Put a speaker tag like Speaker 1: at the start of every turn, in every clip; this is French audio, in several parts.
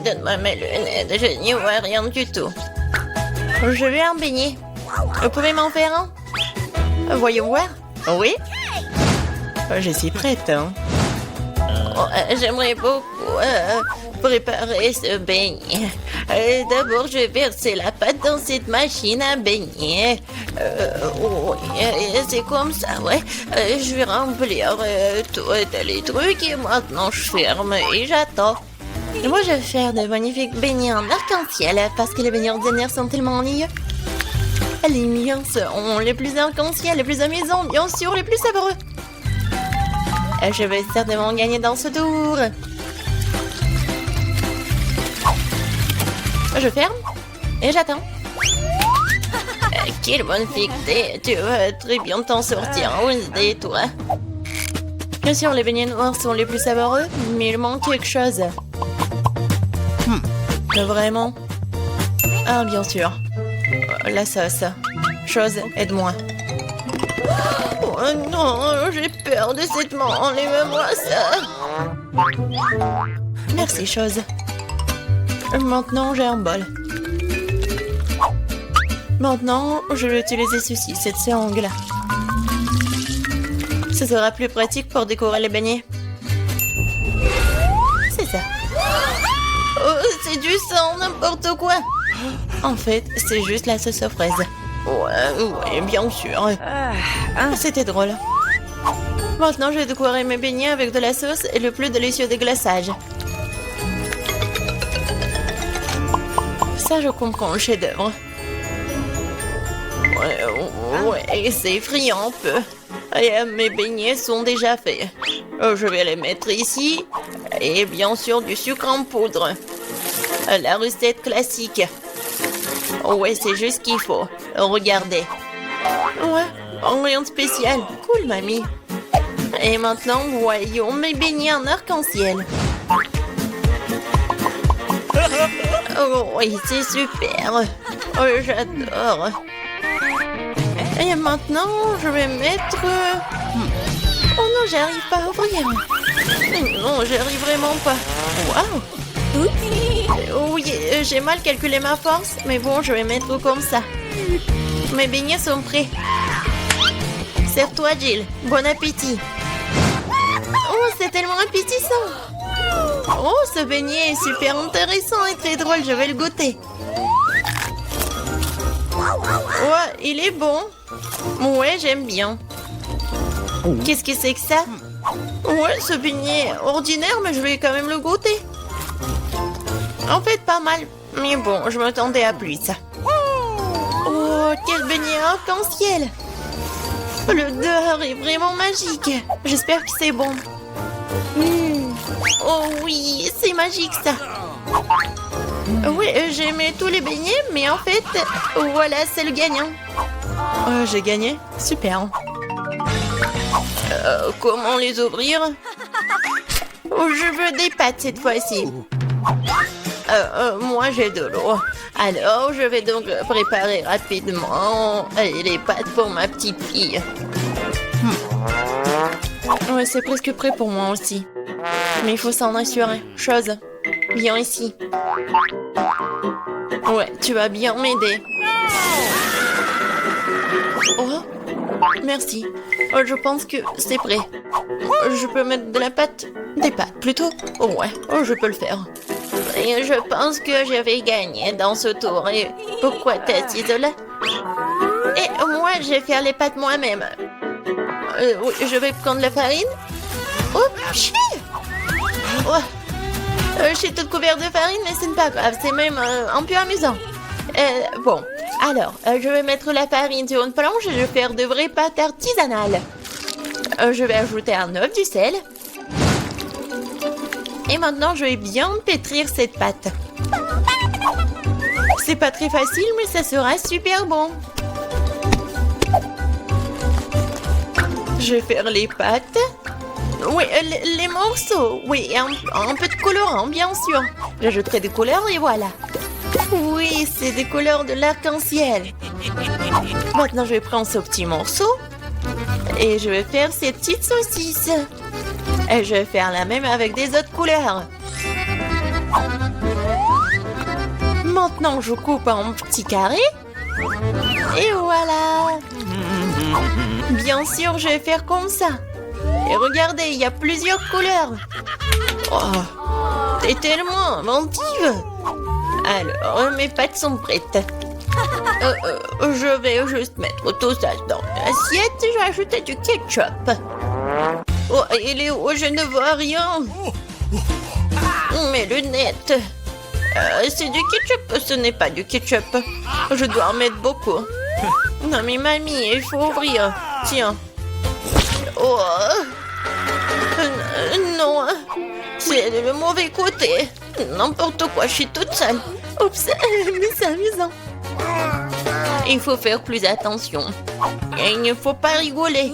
Speaker 1: donne-moi mes lunettes, je n'y vois rien du tout. Je veux un beignet. Vous pouvez m'en faire un? Voyons voir. Oui? Je suis prête. Hein. J'aimerais beaucoup préparer ce beignet. D'abord, je vais verser la pâte dans cette machine à beignet. Oui, c'est comme ça, ouais. Je vais remplir tous les trucs et maintenant je ferme et j'attends. Moi, je vais faire de magnifiques beignets en arc-en-ciel parce que les beignets ordinaires sont tellement ennuyeux. Les miens seront les plus arc-en-ciel, les plus amusants, bien sûr, les plus savoureux. Je vais certainement gagner dans ce tour. Je ferme et j'attends. Quelle bonne fictée. Tu vas très bien t'en sortir, Wednesday, toi. Bien sûr, les beignets noirs sont les plus savoureux, mais il manque quelque chose. Vraiment? Ah, bien sûr. La sauce. Chose, aide-moi. Oh non, j'ai peur de cette main. Enlève-moi ça. Merci, chose. Maintenant, j'ai un bol. Maintenant, je vais utiliser ceci, cette seringue-là. Ce sera plus pratique pour décorer les beignets. C'est ça. Oh, c'est du sang, n'importe quoi. En fait, c'est juste la sauce aux fraises. Ouais, bien sûr. C'était drôle. Maintenant, je vais décorer mes beignets avec de la sauce et le plus délicieux déglaçage. Ça, je comprends le chef-d'œuvre. Ouais, c'est effrayant un peu. Et, mes beignets sont déjà faits. Je vais les mettre ici. Et bien sûr, du sucre en poudre. La recette classique. Ouais, c'est juste ce qu'il faut. Regardez. Ouais, rien de spécial. Cool, mamie. Et maintenant, voyons mes beignets en arc-en-ciel. Oh, oui, c'est super. Oh, j'adore. Et maintenant, je vais mettre... Oh non, j'arrive pas à ouvrir. Non, j'arrive vraiment pas. Waouh. Oui, j'ai mal calculé ma force, mais bon, je vais mettre comme ça. Mes beignets sont prêts. Sers-toi, Jill. Bon appétit. Oh, c'est tellement appétissant. Oh, ce beignet est super intéressant et très drôle. Je vais le goûter. Ouais, il est bon. Ouais, j'aime bien. Qu'est-ce que c'est que ça? Ouais, ce beignet est ordinaire, mais je vais quand même le goûter. En fait, pas mal. Mais bon, je m'attendais à plus. Oh, quel beignet arc-en-ciel. L'odeur est vraiment magique. J'espère que c'est bon. Oh oui, c'est magique ça. Oui, j'ai aimé tous les beignets, mais en fait, voilà, c'est le gagnant. J'ai gagné? Super. Comment les ouvrir? Je veux des pâtes cette fois-ci. Moi, j'ai de l'eau. Alors, je vais donc préparer rapidement les pâtes pour ma petite fille. Ouais, c'est presque prêt pour moi aussi. Mais il faut s'en assurer. Chose, viens ici. Ouais, tu vas bien m'aider. Oh, merci. Je pense que c'est prêt. Je peux mettre de la pâte? Des pâtes, plutôt? Ouais, je peux le faire. Et je pense que je vais gagner dans ce tour. Et pourquoi t'es assise là? Et moi, je vais faire les pâtes moi-même. Oui, je vais prendre la farine. Oh, chier! Je suis toute couverte de farine, mais ce n'est pas grave. C'est même un peu amusant. Bon, alors, je vais mettre la farine sur une planche et je vais faire de vraies pâtes artisanales. Je vais ajouter un œuf, du sel. Et maintenant, je vais bien pétrir cette pâte. C'est pas très facile, mais ça sera super bon. Je vais faire les pâtes. Oui, les morceaux. Oui, un peu de colorant, bien sûr. J'ajouterai des couleurs et voilà. Oui, c'est des couleurs de l'arc-en-ciel. Maintenant, je vais prendre ce petit morceau. Et je vais faire ces petites saucisses. Et je vais faire la même avec des autres couleurs. Maintenant, je coupe en petits carrés. Et voilà. Bien sûr, je vais faire comme ça. Et regardez, il y a plusieurs couleurs. Oh, t'es tellement inventive. Alors, mes pâtes sont prêtes. Je vais juste mettre tout ça dans l'assiette. Je vais ajouter du ketchup. Oh, il est où? Je ne vois rien. Mes lunettes. C'est du ketchup. Ce n'est pas du ketchup. Je dois en mettre beaucoup. Non, mais mamie, il faut ouvrir. Tiens. Oh. Non. C'est le mauvais côté. N'importe quoi, je suis toute seule. Oups, mais c'est amusant. Il faut faire plus attention. Et il ne faut pas rigoler.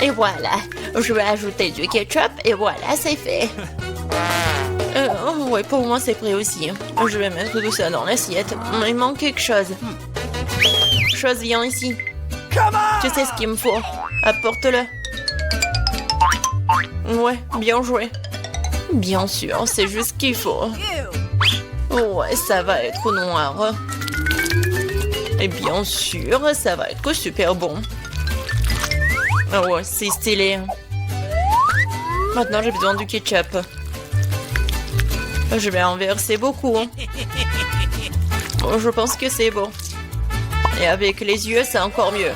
Speaker 1: Et voilà. Je vais ajouter du ketchup et voilà, c'est fait. Ouais, pour moi, c'est prêt aussi. Je vais mettre tout ça dans l'assiette. Il manque quelque chose. Chose, viens ici. Tu sais ce qu'il me faut. Apporte-le. Ouais, bien joué. Bien sûr, c'est juste ce qu'il faut. Ouais, ça va être noir. Et bien sûr, ça va être super bon. Ouais, c'est stylé. Maintenant, j'ai besoin du ketchup. Je vais en verser beaucoup. Bon, je pense que c'est bon. Et avec les yeux, c'est encore mieux.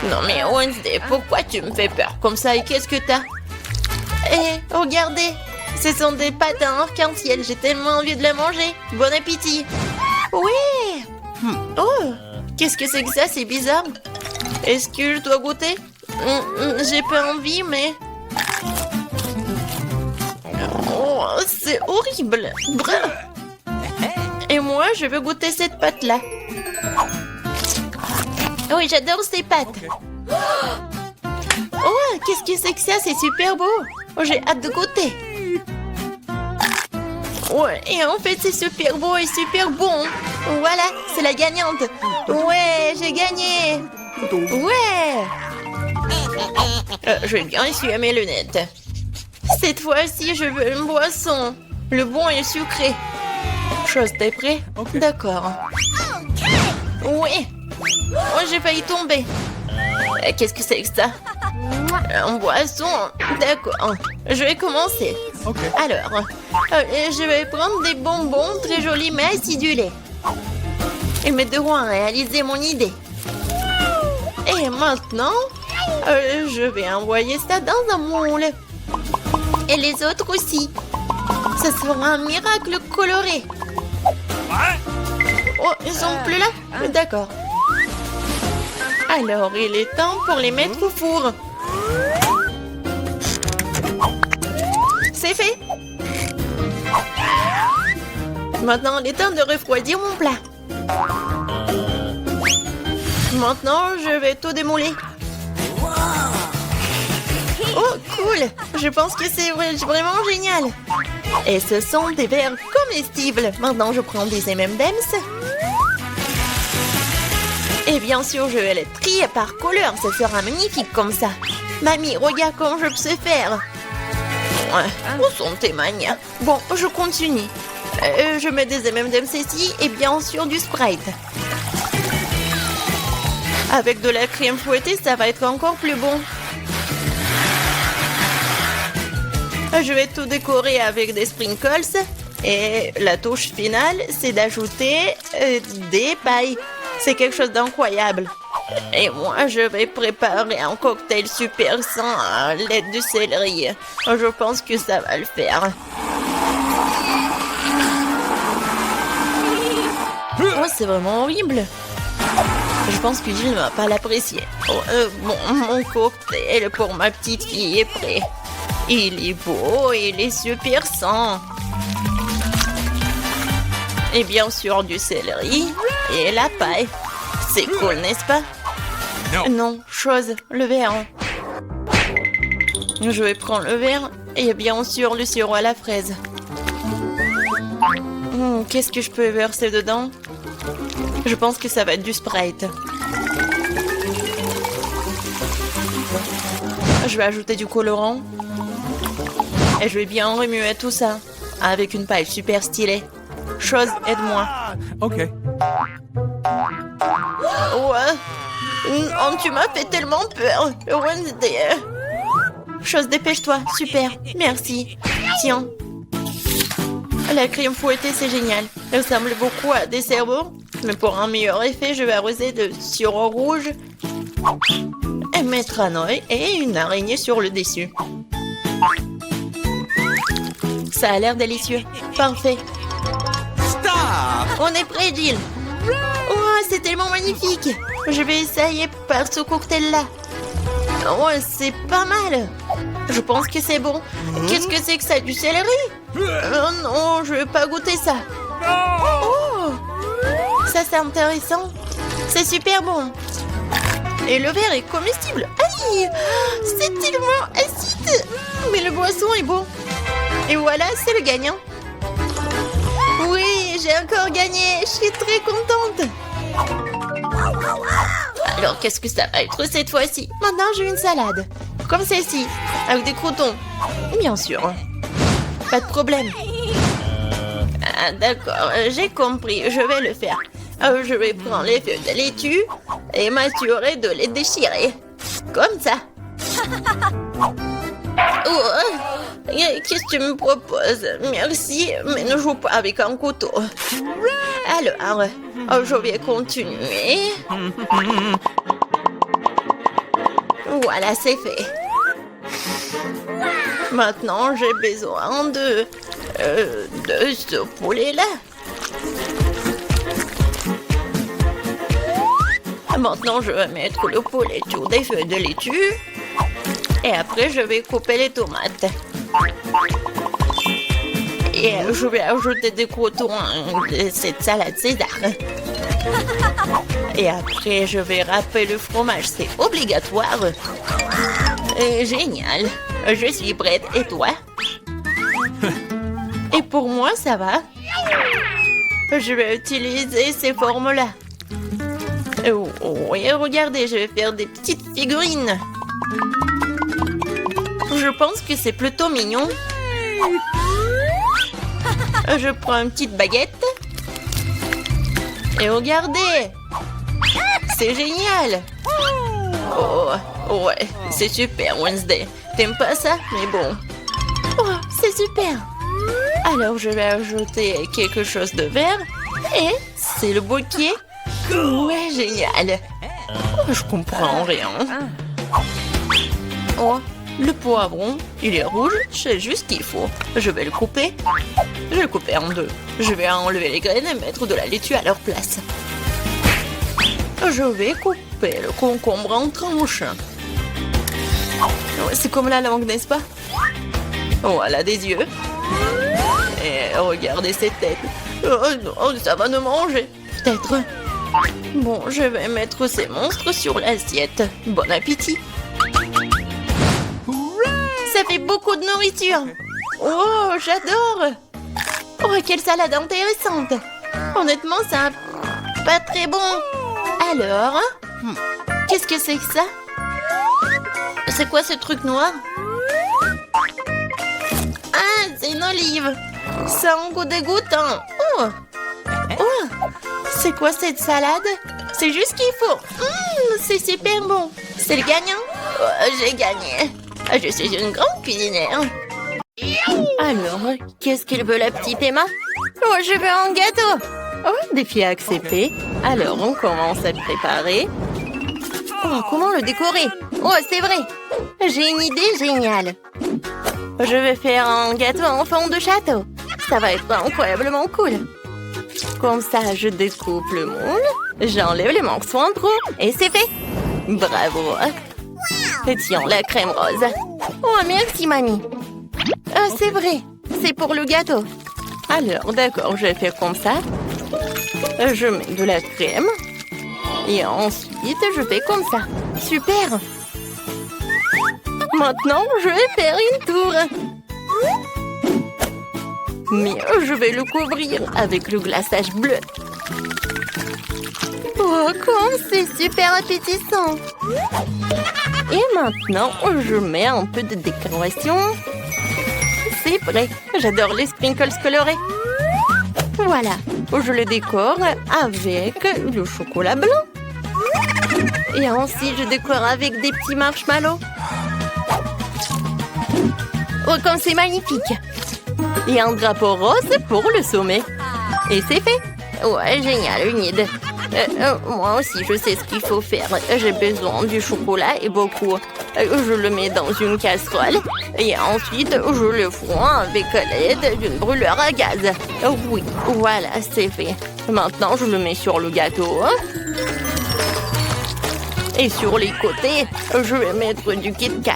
Speaker 1: Non mais Wednesday, pourquoi tu me fais peur comme ça? Et qu'est-ce que t'as? Eh, regardez! Ce sont des pâtes en arc-en-ciel. J'ai tellement envie de les manger. Bon appétit! Oui! Oh! Qu'est-ce que c'est que ça? C'est bizarre. Est-ce que je dois goûter? J'ai pas envie, mais... Oh, c'est horrible! Bref. Et moi, je veux goûter cette pâte-là. Oui, j'adore ces pâtes. Oh, qu'est-ce que c'est que ça? C'est super beau. Oh, j'ai hâte de goûter. Ouais, et en fait, c'est super beau et super bon. Voilà, c'est la gagnante. Ouais, j'ai gagné. Ouais. Je vais bien essuyer mes lunettes. Cette fois-ci, je veux une boisson. Le bon et le sucré. Chose, t'es prêt? D'accord. Oui. Oh, j'ai failli tomber. Qu'est-ce que c'est que ça? En boisson. D'accord. Je vais commencer. Alors, je vais prendre des bonbons très jolis mais acidulés. Ils m'aideront à réaliser mon idée. Et maintenant, je vais envoyer ça dans un moule. Et les autres aussi. Ce sera un miracle coloré. Oh, ils sont plus là? D'accord. Alors, il est temps pour les mettre au four. C'est fait. Maintenant, il est temps de refroidir mon plat. Maintenant, je vais tout démouler. Oh, cool! Je pense que c'est vraiment génial. Et ce sont des verres comestibles. Maintenant, je prends des M&M's. Et bien sûr, je vais les trier par couleur. Ça sera magnifique comme ça. Mamie, regarde comment je sais faire. Ouais, où sont tes manias? Bon, je continue. Je mets des M&M's ici et bien sûr du Sprite. Avec de la crème fouettée, ça va être encore plus bon. Je vais tout décorer avec des sprinkles. Et la touche finale, c'est d'ajouter des pailles. C'est quelque chose d'incroyable. Et moi, je vais préparer un cocktail super sain à l'aide du céleri. Je pense que ça va le faire. Oh, c'est vraiment horrible. Je pense que Jill ne va pas l'apprécier. Oh, bon, mon cocktail pour ma petite fille est prêt. Il est beau, il est super sain. Et bien sûr du céleri et la paille. C'est cool, n'est-ce pas? Non, chose, le verre. Je vais prendre le verre et bien sûr le sirop à la fraise. Qu'est-ce que je peux verser dedans? Je pense que ça va être du Sprite. Je vais ajouter du colorant. Et je vais bien remuer tout ça avec une paille super stylée. Chose, aide-moi.
Speaker 2: OK.
Speaker 1: Ouais. Oh, tu m'as fait tellement peur. Wednesday. Chose, dépêche-toi. Super. Merci. Tiens. La crème fouettée, c'est génial. Elle ressemble beaucoup à des cerveaux. Mais pour un meilleur effet, je vais arroser de sirop rouge et mettre un œil et une araignée sur le dessus. Ça a l'air délicieux. Parfait.
Speaker 2: Stop!
Speaker 1: On est prêt, Jill. Oh, c'est tellement magnifique. Je vais essayer par ce cocktail-là. Oh, c'est pas mal. Je pense que c'est bon. Qu'est-ce que c'est que ça? Du céleri? Oh non, je vais pas goûter ça. Oh, ça c'est intéressant. C'est super bon. Et le verre est comestible. Aïe, c'est tellement acide. Mais le boisson est bon. Et voilà, c'est le gagnant. Oui, j'ai encore gagné. Je suis très contente. Alors, qu'est-ce que ça va être cette fois-ci? Maintenant, j'ai une salade. Comme celle-ci, avec des croutons. Bien sûr. Pas de problème. Ah, d'accord, j'ai compris. Je vais le faire. Je vais prendre les feuilles de laitue et m'assurer de les déchirer. Comme ça. Oh, qu'est-ce que tu me proposes? Merci, mais ne joue pas avec un couteau. Alors, je vais continuer. Voilà, c'est fait. Maintenant, j'ai besoin de ce poulet-là. Maintenant, je vais mettre le poulet sur des feuilles de laitue. Et après, je vais couper les tomates. Et je vais ajouter des croutons de cette salade César. Et après, je vais râper le fromage. C'est obligatoire. Génial. Je suis prête. Et toi? Et pour moi, ça va. Je vais utiliser ces formes-là. Oui, regardez, je vais faire des petites figurines. Je pense que c'est plutôt mignon. Je prends une petite baguette. Et regardez. C'est génial. Oh, ouais, c'est super, Wednesday. T'aimes pas ça? Mais bon. Oh, c'est super. Alors, je vais ajouter quelque chose de vert. Et c'est le bouquet. Ouais, génial. Oh, je comprends rien. Oh, le poivron, il est rouge, c'est juste ce qu'il faut. Je vais le couper. Je vais le couper en deux. Je vais enlever les graines et mettre de la laitue à leur place. Je vais couper le concombre en tranches. C'est comme la langue, n'est-ce pas? Voilà des yeux. Et regardez cette tête. Oh, ça va nous manger. Peut-être. Bon, je vais mettre ces monstres sur l'assiette. Bon appétit. Ça fait beaucoup de nourriture. Oh, j'adore. Oh, quelle salade intéressante. Honnêtement, ça pas très bon. Alors, qu'est-ce que c'est que ça? C'est quoi ce truc noir? Ah, c'est une olive. Ça a un goût dégoûtant. Oh, oh, c'est quoi cette salade? C'est juste ce qu'il faut. C'est super bon. C'est le gagnant? Oh, j'ai gagné. Je suis une grande cuisinière. Alors, qu'est-ce qu'il veut la petite Emma? Oh, je veux un gâteau. Oh, défi accepté. Alors, on commence à le préparer. Oh, comment le décorer? Oh, c'est vrai. J'ai une idée géniale. Je vais faire un gâteau en forme de château. Ça va être incroyablement cool. Comme ça, je découpe le moule. J'enlève les morceaux en trop. Et c'est fait. Bravo. Et tiens, la crème rose. Oh, merci, mamie. C'est vrai. C'est pour le gâteau. Alors, d'accord, je vais faire comme ça. Je mets de la crème. Et ensuite, je fais comme ça. Super. Maintenant, je vais faire une tour. Mais je vais le couvrir avec le glaçage bleu. Oh, comme c'est super appétissant. Et maintenant, je mets un peu de décoration. C'est prêt. J'adore les sprinkles colorés. Voilà, je le décore avec le chocolat blanc. Et ensuite, je décore avec des petits marshmallows. Oh, comme c'est magnifique! Et un drapeau rose pour le sommet. Et c'est fait! Ouais, génial, une idée. Moi aussi, je sais ce qu'il faut faire. J'ai besoin du chocolat et beaucoup. Je le mets dans une casserole et ensuite je le fonds avec l'aide d'une brûleur à gaz. Oui, voilà, c'est fait. Maintenant, je le mets sur le gâteau. Et sur les côtés, je vais mettre du Kit Kat.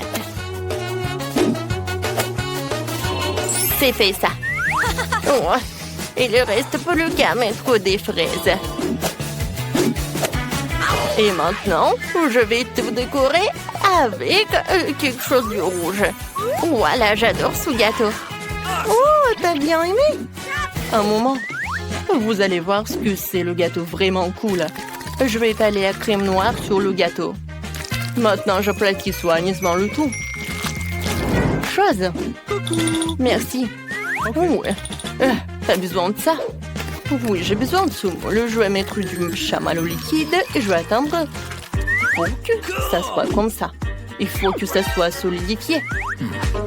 Speaker 1: C'est fait ça. Oh, et le reste, plus qu'à mettre des fraises. Et maintenant, je vais tout décorer avec quelque chose de rouge. Voilà, j'adore ce gâteau. Oh, t'as bien aimé? Un moment. Vous allez voir ce que c'est le gâteau vraiment cool. Je vais étaler la crème noire sur le gâteau. Maintenant, j'aplatis soigneusement le tout. Chose. Merci. Oh, t'as besoin de ça? Oui, j'ai besoin de ce moule. Je vais mettre du chamallow liquide et je vais attendre pour que ça soit comme ça. Il faut que ça soit solidifié.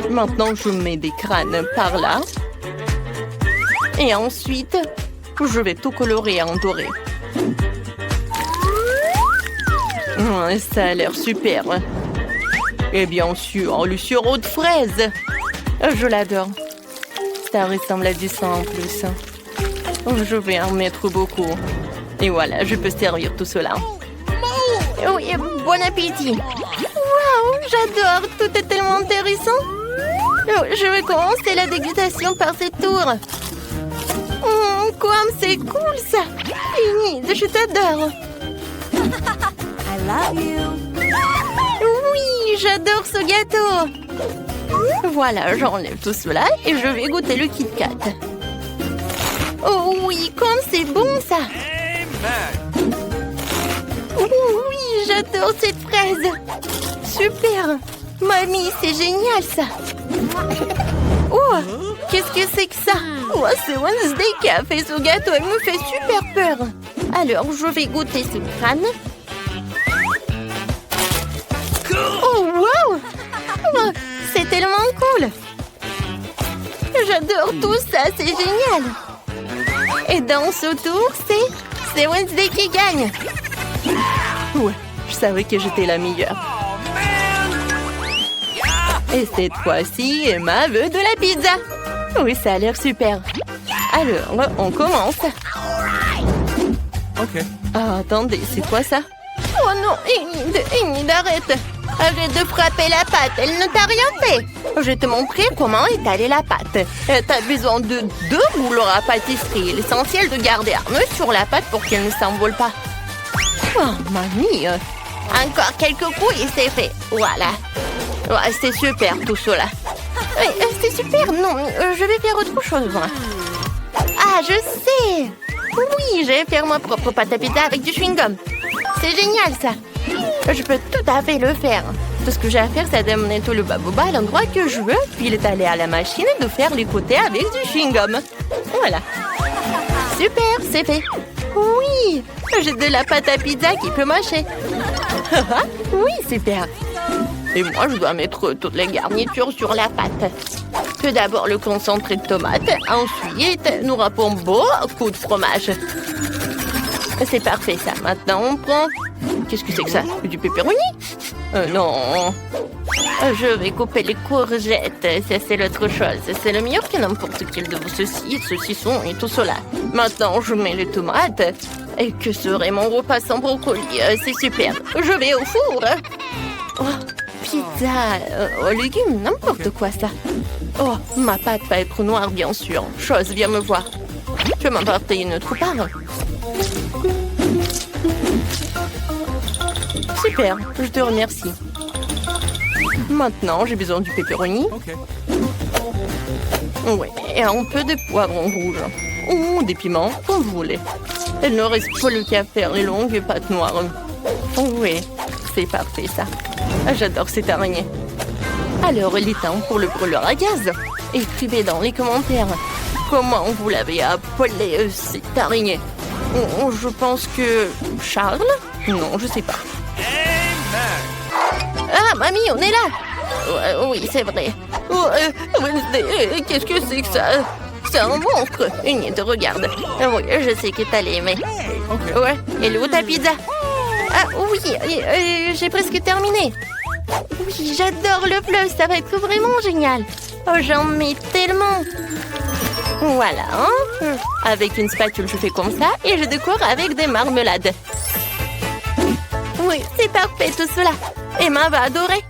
Speaker 1: Maintenant, je mets des crânes par là. Et ensuite, je vais tout colorer en doré. Ça a l'air super. Et bien sûr, le sirop de fraise. Je l'adore. Ça ressemble à du sang en plus. Je vais en mettre beaucoup. Et voilà, je peux servir tout cela. Oui, bon appétit. Waouh, j'adore. Tout est tellement intéressant. Je vais commencer la dégustation par cette tour. Comme c'est cool ça. Enid, je t'adore.
Speaker 3: I love you.
Speaker 1: Oui, j'adore ce gâteau. Voilà, j'enlève tout cela et je vais goûter le Kit Kat. Oh oui, comme c'est bon ça.
Speaker 2: Amen.
Speaker 1: Oui, j'adore cette fraise. Super. Mamie, c'est génial ça. Oh, qu'est-ce que c'est que ça? Oh, c'est Wednesday qui a fait ce gâteau. Elle me fait super peur. Alors, je vais goûter ce crâne. Oh, wow. Oh, c'est tellement cool. J'adore tout ça, c'est génial. Et dans ce tour, c'est Wednesday qui gagne. Ouais, je savais que j'étais la meilleure. Et cette fois-ci, Emma veut de la pizza. Oui, ça a l'air super. Alors, on commence.
Speaker 2: Ok.
Speaker 1: Ah, attendez, c'est quoi ça? Oh non, Enid, arrête. Arrête de frapper la pâte, elle ne t'a rien fait. Je vais te montrer comment étaler la pâte. T'as besoin de 2 rouleaux à pâtisserie. L'essentiel de garder Arnaud sur la pâte pour qu'elle ne s'envole pas. Oh, mamie. Encore quelques coups et c'est fait. Voilà. Ouais, c'est super tout cela. C'est super, non, je vais faire autre chose. Ah, je sais. Oui, je vais faire ma propre pâte à pizza avec du chewing-gum. C'est génial ça. Je peux tout à fait le faire. Tout ce que j'ai à faire, c'est d'amener tout le baboba à l'endroit que je veux, puis l'étaler à la machine et de faire les côtés avec du chewing-gum. Voilà. Super, c'est fait. Oui, j'ai de la pâte à pizza qui peut mâcher. Oui, super. Et moi, je dois mettre toutes les garnitures sur la pâte. Tout d'abord, le concentré de tomate. Ensuite, nous râpons beaucoup de fromage. C'est parfait, ça. Maintenant, on prend... Qu'est-ce que c'est que ça? Du pepperoni? Non. Je vais couper les courgettes. Ça, c'est l'autre chose. C'est le meilleur que n'importe quel de vos saucissons et tout cela. Maintenant, je mets les tomates. Et que serait mon repas sans brocoli? C'est super. Je vais au four. Oh, pizza aux légumes, n'importe quoi ça. Oh, ma pâte va être noire, bien sûr. Chose, viens me voir. Tu veux m'apporter une autre part? Super, je te remercie. Maintenant, j'ai besoin du pepperoni.
Speaker 2: Ok.
Speaker 1: Oui, et un peu de poivron rouge. Ou des piments, comme vous voulez. Il ne reste plus qu'à faire les longues pâtes noires. Oui, c'est parfait ça. J'adore cette araignée. Alors, il est temps pour le brûleur à gaz. Écrivez dans les commentaires. Comment vous l'avez appelé, cette araignée? Je pense que... Charles? Non, je sais pas.
Speaker 2: Amen.
Speaker 1: Ah, mamie, on est là! Oui, c'est vrai. Wednesday, qu'est-ce que c'est que ça? C'est un monstre. Enid, regarde. Oui, je sais que t'allais aimer. Ouais, et où ta pizza? Ah oui, j'ai presque terminé. Oui, j'adore le fleuve, ça va être vraiment génial. Oh, j'en mets tellement. Voilà. Hein? Avec une spatule, je fais comme ça et je décore avec des marmelades. Oui, c'est parfait tout cela. Emma va adorer.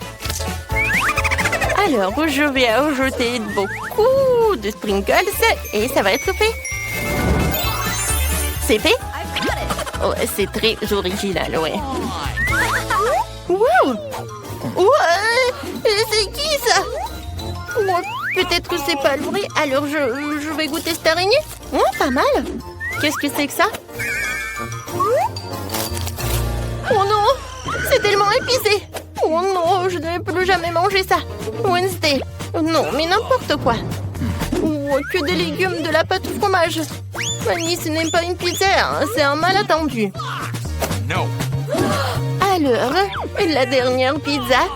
Speaker 1: Alors, je vais ajouter beaucoup de sprinkles et ça va être fait. C'est fait? Oh, c'est très original, ouais. Wow! Ouais, c'est qui ça? Oh, peut-être que c'est pas le vrai. Alors je vais goûter cette araignée. Oh, pas mal. Qu'est-ce que c'est que ça? Oh non, c'est tellement épicé. Oh non, je ne vais plus jamais manger ça. Wednesday. Non, mais n'importe quoi. Oh, que des légumes, de la pâte au fromage. Fanny, ce n'est pas une pizza, hein, c'est un malentendu.
Speaker 2: No.
Speaker 1: Alors, la dernière pizza.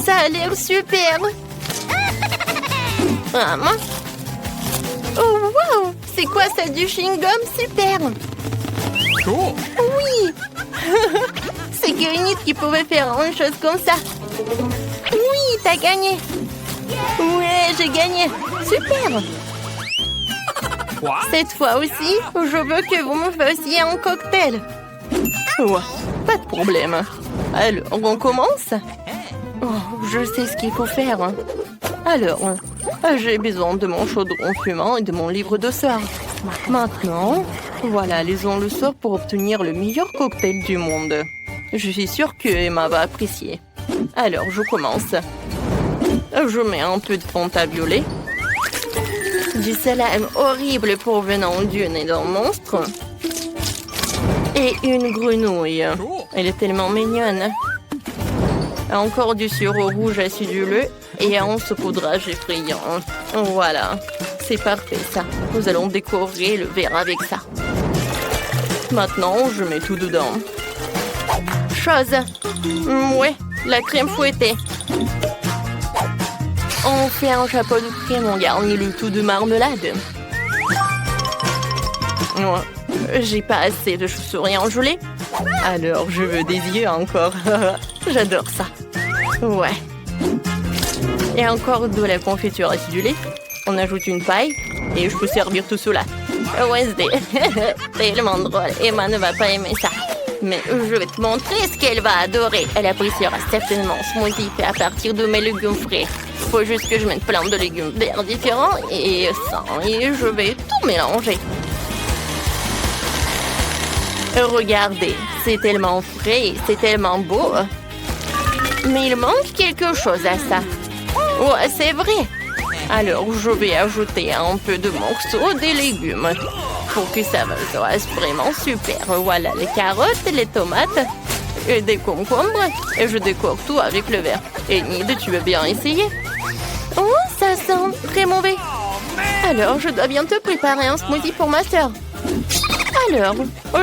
Speaker 1: Ça a l'air super. Ah, mince. Oh, wow! C'est quoi ça, du chewing-gum? Super!
Speaker 2: Cool.
Speaker 1: Oui! C'est que Enid qui pouvait faire une chose comme ça. Oui, t'as gagné! Ouais, j'ai gagné! Super!
Speaker 2: Quoi?
Speaker 1: Cette fois aussi, je veux que vous me fassiez un cocktail. Ouais, pas de problème. Alors, on commence? Oh, je sais ce qu'il faut faire. Alors, j'ai besoin de mon chaudron fumant et de mon livre de soir. Maintenant, voilà, lisons le sort pour obtenir le meilleur cocktail du monde. Je suis sûre que Emma va apprécier. Alors, je commence. Je mets un peu de Fanta violet. Du salame horrible provenant du nez d'un monstre. Et une grenouille. Elle est tellement mignonne. Encore du sirop rouge aciduleux et un saupoudrage effrayant. Voilà, c'est parfait ça. Nous allons décorer le verre avec ça. Maintenant, je mets tout dedans. Chose. Ouais, la crème fouettée. On fait un chapeau de crème, on garnit le tout de marmelade. Ouais, j'ai pas assez de chauves-souris en gelée. Alors, je veux des yeux encore. J'adore ça. Ouais. Et encore de la confiture acidulée. On ajoute une paille et je peux servir tout cela. Wednesday, tellement drôle. Emma ne va pas aimer ça. Mais je vais te montrer ce qu'elle va adorer. Elle appréciera certainement ce smoothie fait à partir de mes légumes frais. Faut juste que je mette plein de légumes verts différents et ça. Et je vais tout mélanger. Regardez, c'est tellement frais, c'est tellement beau. Mais il manque quelque chose à ça. Ouais, c'est vrai. Alors, je vais ajouter un peu de morceaux des légumes pour que ça soit vraiment super. Voilà, les carottes, les tomates et des concombres. Et je décore tout avec le verre. Enid, tu veux bien essayer? Oh, ça sent très mauvais. Alors, je dois bientôt préparer un smoothie pour ma sœur. Alors,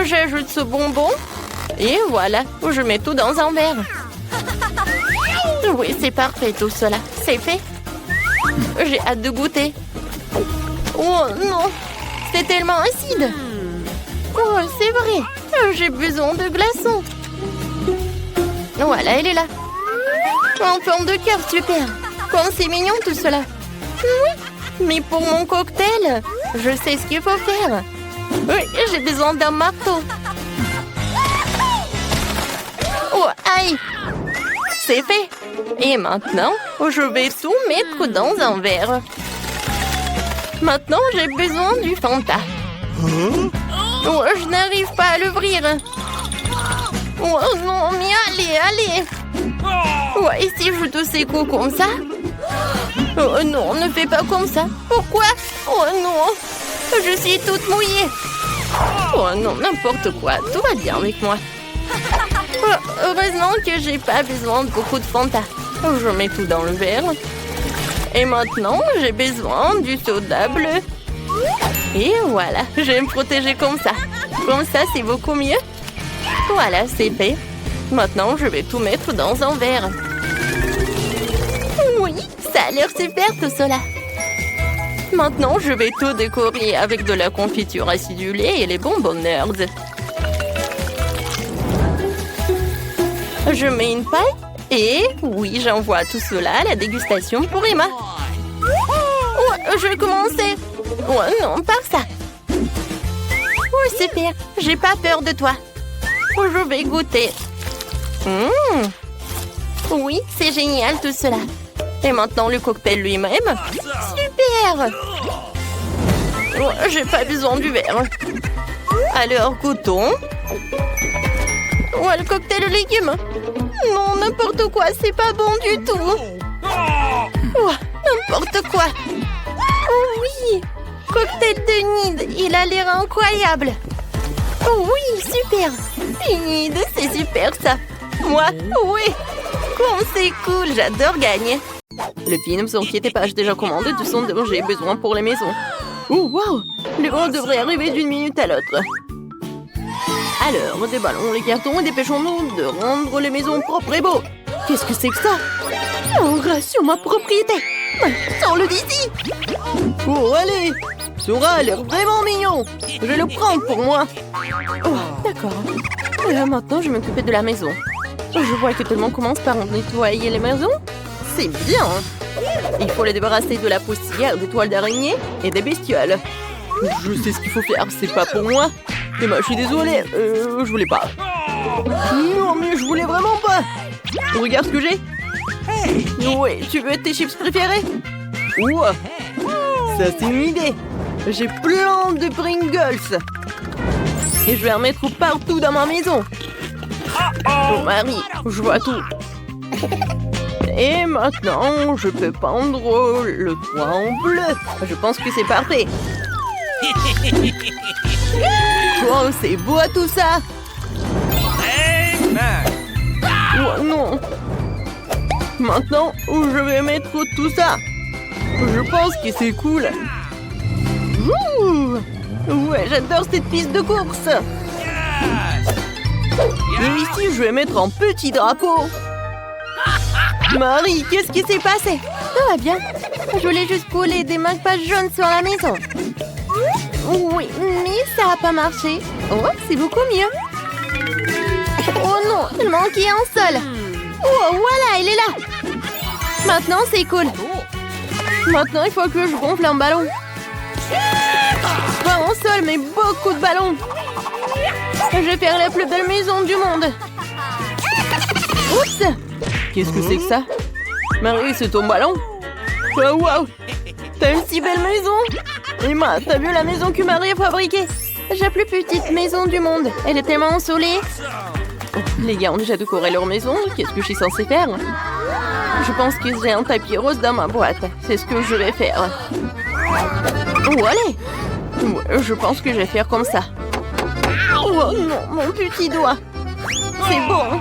Speaker 1: j'ajoute ce bonbon. Et voilà, je mets tout dans un verre. Oui, c'est parfait tout cela. C'est fait. J'ai hâte de goûter. Oh non, c'est tellement acide. Oh, c'est vrai. J'ai besoin de glaçons. Voilà, elle est là. En forme de cœur, super. Comme c'est mignon tout cela. Oui, mais pour mon cocktail, je sais ce qu'il faut faire. Oui, j'ai besoin d'un marteau. Oh, aïe. C'est fait. Et maintenant, je vais tout mettre dans un verre. Maintenant, j'ai besoin du Fanta. Oh, je n'arrive pas à l'ouvrir. Oh non, mais allez. Ouais, et si je te secoue comme ça? Oh non, ne fais pas comme ça. Pourquoi? Oh non, je suis toute mouillée. Oh non, n'importe quoi, tout va bien avec moi. Oh, heureusement que j'ai pas besoin de beaucoup de Fanta. Je mets tout dans le verre. Et maintenant, j'ai besoin du soda bleu. Et voilà, je vais me protéger comme ça. Comme ça, c'est beaucoup mieux. Voilà, c'est fait. Maintenant, je vais tout mettre dans un verre. Oui, ça a l'air super tout cela. Maintenant, je vais tout décorer avec de la confiture acidulée et les bonbons nerds. Je mets une paille et oui, j'envoie tout cela à la dégustation pour Emma. Ouais, je vais commencer. Ouais, non, par ça. Oh, super. J'ai pas peur de toi. Je vais goûter. Oui, c'est génial tout cela. Et maintenant, le cocktail lui-même. Super. Ouais, j'ai pas besoin du verre. Alors, goûtons. Ouais, le cocktail de légumes. Non, n'importe quoi, c'est pas bon du tout. Ouais, n'importe quoi. Oh oui, cocktail de Nid, il a l'air incroyable. Oh oui, super. Nid, c'est super ça. Moi, oui. Comme c'est cool, j'adore gagner. Le film, ne vous inquiétez pas, j'ai déjà commandé tout son dont j'ai besoin pour les maisons. Oh wow, le grand devrait arriver d'une minute à l'autre. Alors, déballons les cartons et dépêchons-nous de rendre les maisons propres et beaux. Qu'est-ce que c'est que ça? Un rat sur ma propriété. Sors-le d'ici. Oh, allez. Ce rat a l'air vraiment mignon. Je vais le prendre pour moi. Oh, d'accord. Maintenant, je vais m'occuper de la maison. Je vois que tout le monde commence par nettoyer les maisons. C'est bien. Il faut les débarrasser de la poussière, des toiles d'araignée et des bestioles. Je sais ce qu'il faut faire, c'est pas pour moi. Emma, je suis désolée, je voulais pas. Non, mais je voulais vraiment pas. Regarde ce que j'ai. Ouais, tu veux tes chips préférés? Ouah, ça c'est une idée. J'ai plein de Pringles. Et je vais en mettre partout dans ma maison. Oh Marie, je vois tout. Et maintenant, je peux peindre le toit en bleu. Je pense que c'est parfait. Wow, c'est beau tout ça. Oh non. Maintenant, je vais mettre tout ça. Je pense que c'est cool. Ouh. Ouais, j'adore cette piste de course. Et ici, je vais mettre un petit drapeau. Marie, qu'est-ce qui s'est passé? Tout va bien. Je voulais juste coller des marque-pages jaunes sur la maison. Oui, mais ça n'a pas marché. Oh, c'est beaucoup mieux. Oh non, il manquait un seul. Oh, voilà, il est là. Maintenant, c'est cool. Maintenant, il faut que je gonfle un ballon. Pas un seul, mais beaucoup de ballons. Je vais faire la plus belle maison du monde. Oups! Qu'est-ce que c'est que ça? Marie, c'est ton ballon? Oh, wow! T'as une si belle maison! Emma, t'as vu la maison que Marie a fabriquée? J'ai la plus petite maison du monde. Elle est tellement ensoleillée. Oh, les gars ont déjà décoré leur maison. Qu'est-ce que je suis censée faire? Je pense que j'ai un tapis rose dans ma boîte. C'est ce que je vais faire. Oh, allez! Ouais, je pense que je vais faire comme ça. Oh non, mon petit doigt. C'est bon.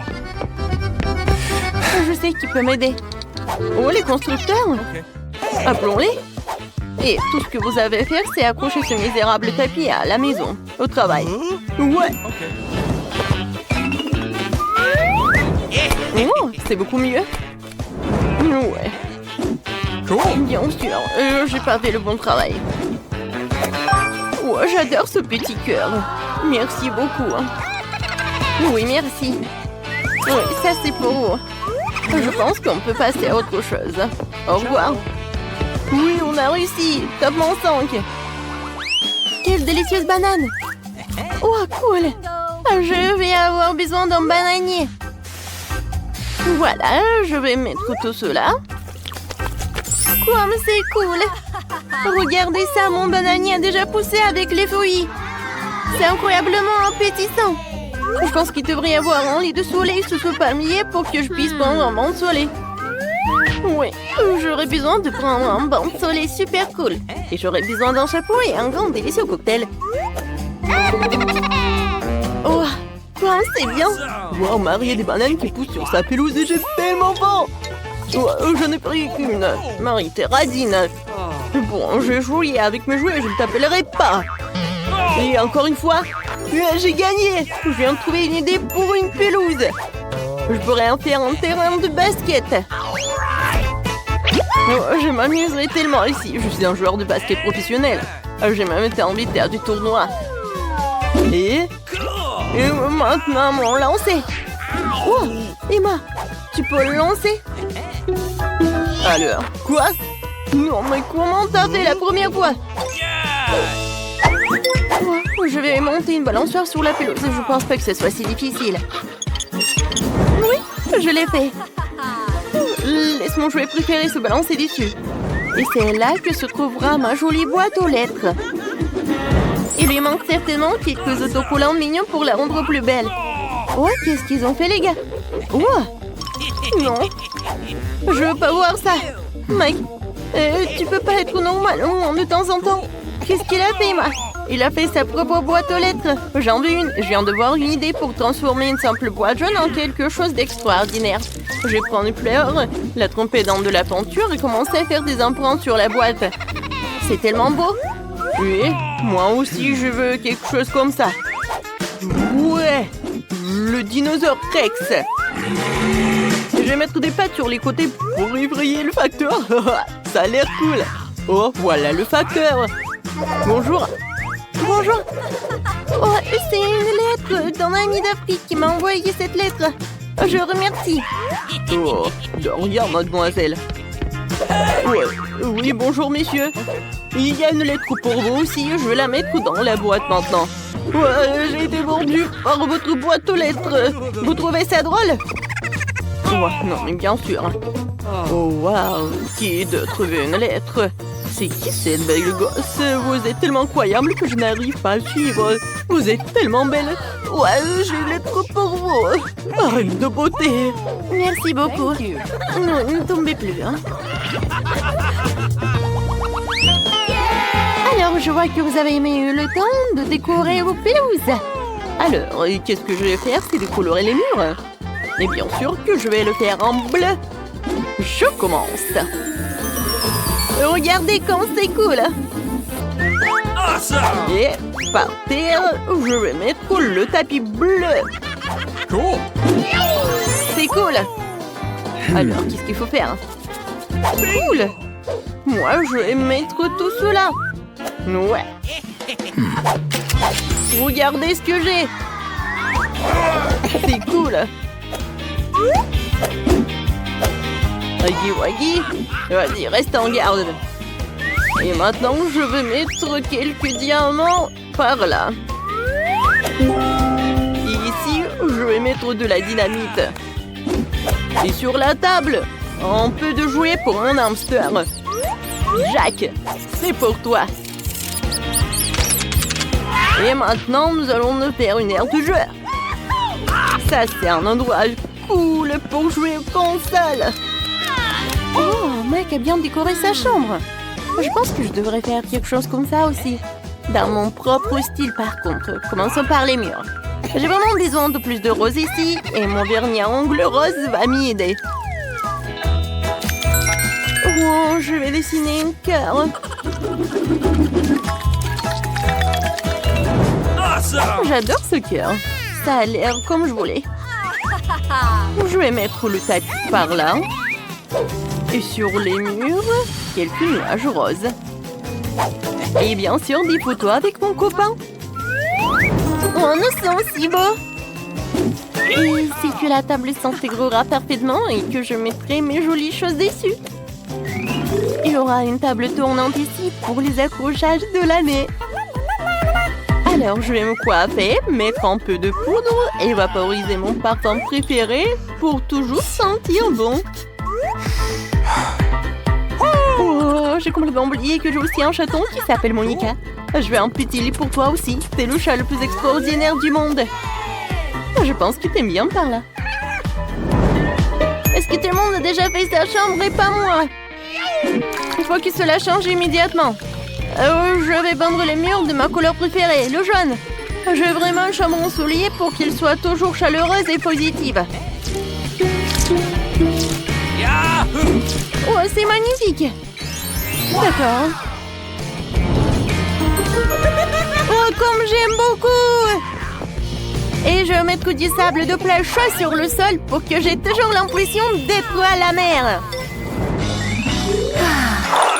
Speaker 1: Je sais qui peut m'aider. Oh, les constructeurs. Appelons-les. Et tout ce que vous avez à faire, c'est accrocher ce misérable tapis à la maison, au travail. Ouais. Oh, c'est beaucoup mieux. Ouais. Bien sûr, j'ai pas fait le bon travail. Oh, j'adore ce petit cœur. Merci beaucoup. Oui, merci. Oui, ça c'est pour vous. Je pense qu'on peut passer à autre chose. Au revoir. Oui, on a réussi. Top mon 5. Quelle délicieuse banane. Oh, cool. Je vais avoir besoin d'un bananier. Voilà, je vais mettre tout cela. Comme c'est cool. Regardez ça, mon bananier a déjà poussé avec les fruits. C'est incroyablement appétissant. Je pense qu'il devrait y avoir un lit de soleil sous ce palmier pour que je puisse prendre un bain de soleil. Oui, j'aurais besoin de prendre un bain de soleil super cool. Et j'aurais besoin d'un chapeau et un grand délicieux cocktail. Oh, c'est bien. Wow, Marie a des bananes qui poussent sur sa pelouse et j'ai tellement faim. Oh, j'en ai pris qu'une. Marie, t'es radine. Bon, j'ai joué avec mes jouets, je ne t'appellerai pas. Et encore une fois, j'ai gagné. Je viens de trouver une idée pour une pelouse. Je pourrais en faire un terrain de basket. Oh, je m'amuserai tellement ici. Je suis un joueur de basket professionnel. J'ai même été invité à du tournoi. Et maintenant, mon lancer. Oh, Emma, tu peux le lancer? Alors, quoi? Non, mais comment t'as fait la première fois? Oh, je vais monter une balançoire sur la pelouse. Je pense pas que ce soit si difficile. Oui, je l'ai fait. Laisse mon jouet préféré se balancer dessus. Et c'est là que se trouvera ma jolie boîte aux lettres. Il lui manque certainement quelques autocollants mignons pour la rendre plus belle. Oh, qu'est-ce qu'ils ont fait, les gars? Oh, non. Je veux pas voir ça. Mike, tu peux pas être normal de temps en temps. Qu'est-ce qu'il a fait, Emma? Il a fait sa propre boîte aux lettres. J'en veux une. Je viens de voir une idée pour transformer une simple boîte jaune en quelque chose d'extraordinaire. Je vais prendre une fleur, la tremper dans de la peinture et commencer à faire des empreintes sur la boîte. C'est tellement beau. Oui, moi aussi je veux quelque chose comme ça. Ouais, le dinosaure Rex. Je vais mettre des pattes sur les côtés pour effrayer le facteur. Ça a l'air cool. Oh, voilà le facteur. Bonjour. Bonjour. Oh, c'est une lettre d'un ami d'Afrique qui m'a envoyé cette lettre. Je remercie. Oh, de rien, mademoiselle. Ouais. Oui, bonjour, messieurs. Il y a une lettre pour vous aussi. Je vais la mettre dans la boîte maintenant. Ouais, j'ai été mordu par votre boîte aux lettres. Vous trouvez ça drôle? Oh, non, mais bien sûr. Oh, waouh. Qui d'autre veut une lettre? C'est qui cette belle gosse? Vous êtes tellement incroyable que je n'arrive pas à suivre. Vous êtes tellement belle. Ouais, j'ai une lettre pour vous. Reine de beauté. Merci beaucoup. Non, ne tombez plus. Hein. Alors, je vois que vous avez eu le temps de décorer vos pelouses. Alors, qu'est-ce que je vais faire? C'est décolorer les murs. Et bien sûr que je vais le faire en bleu. Je commence. Regardez comme c'est cool. Et par terre, je vais mettre le tapis bleu.
Speaker 2: Cool.
Speaker 1: C'est cool. Alors, qu'est-ce qu'il faut faire? Cool. Moi, je vais mettre tout cela. Ouais. Regardez ce que j'ai. C'est cool. Waggy, vas-y, reste en garde. Et maintenant, je vais mettre quelques diamants par là. Et ici, je vais mettre de la dynamite. Et sur la table, un peu de jouets pour mon hamster. Jacques, c'est pour toi. Et maintenant, nous allons nous faire une aire de jeu. Ça, c'est un endroit cool pour jouer aux consoles. Oh, Mike a bien décoré sa chambre. Je pense que je devrais faire quelque chose comme ça aussi. Dans mon propre style, par contre. Commençons par les murs. J'ai vraiment besoin de plus de rose ici. Et mon vernis à ongles rose va m'y aider. Oh, je vais dessiner un cœur. J'adore ce cœur. Ça a l'air comme je voulais. Je vais mettre le tapis par là. Et sur les murs, quelques nuages roses. Et bien sûr, des photos avec mon copain. Oh, nous sommes si beaux. Et si que la table s'intégrera parfaitement et que je mettrai mes jolies choses dessus. Il y aura une table tournante ici pour les accrochages de l'année. Alors, je vais me coiffer, mettre un peu de poudre et vaporiser mon parfum préféré pour toujours sentir bon. Oh, j'ai complètement oublié que j'ai aussi un chaton qui s'appelle Monica. Je vais un petit lit pour toi aussi. C'est le chat le plus extraordinaire du monde. Je pense que t'aimes bien par là. Est-ce que tout le monde a déjà fait sa chambre et pas moi? Il faut que cela change immédiatement. Je vais peindre les murs de ma couleur préférée, le jaune. Je veux vraiment une chambre ensoleillée pour qu'elle soit toujours chaleureuse et positive.
Speaker 2: Yeah!
Speaker 1: Oh, c'est magnifique. D'accord. Oh, comme j'aime beaucoup. Et je vais mettre du sable de plage chaud sur le sol pour que j'ai toujours l'impression d'être à la mer.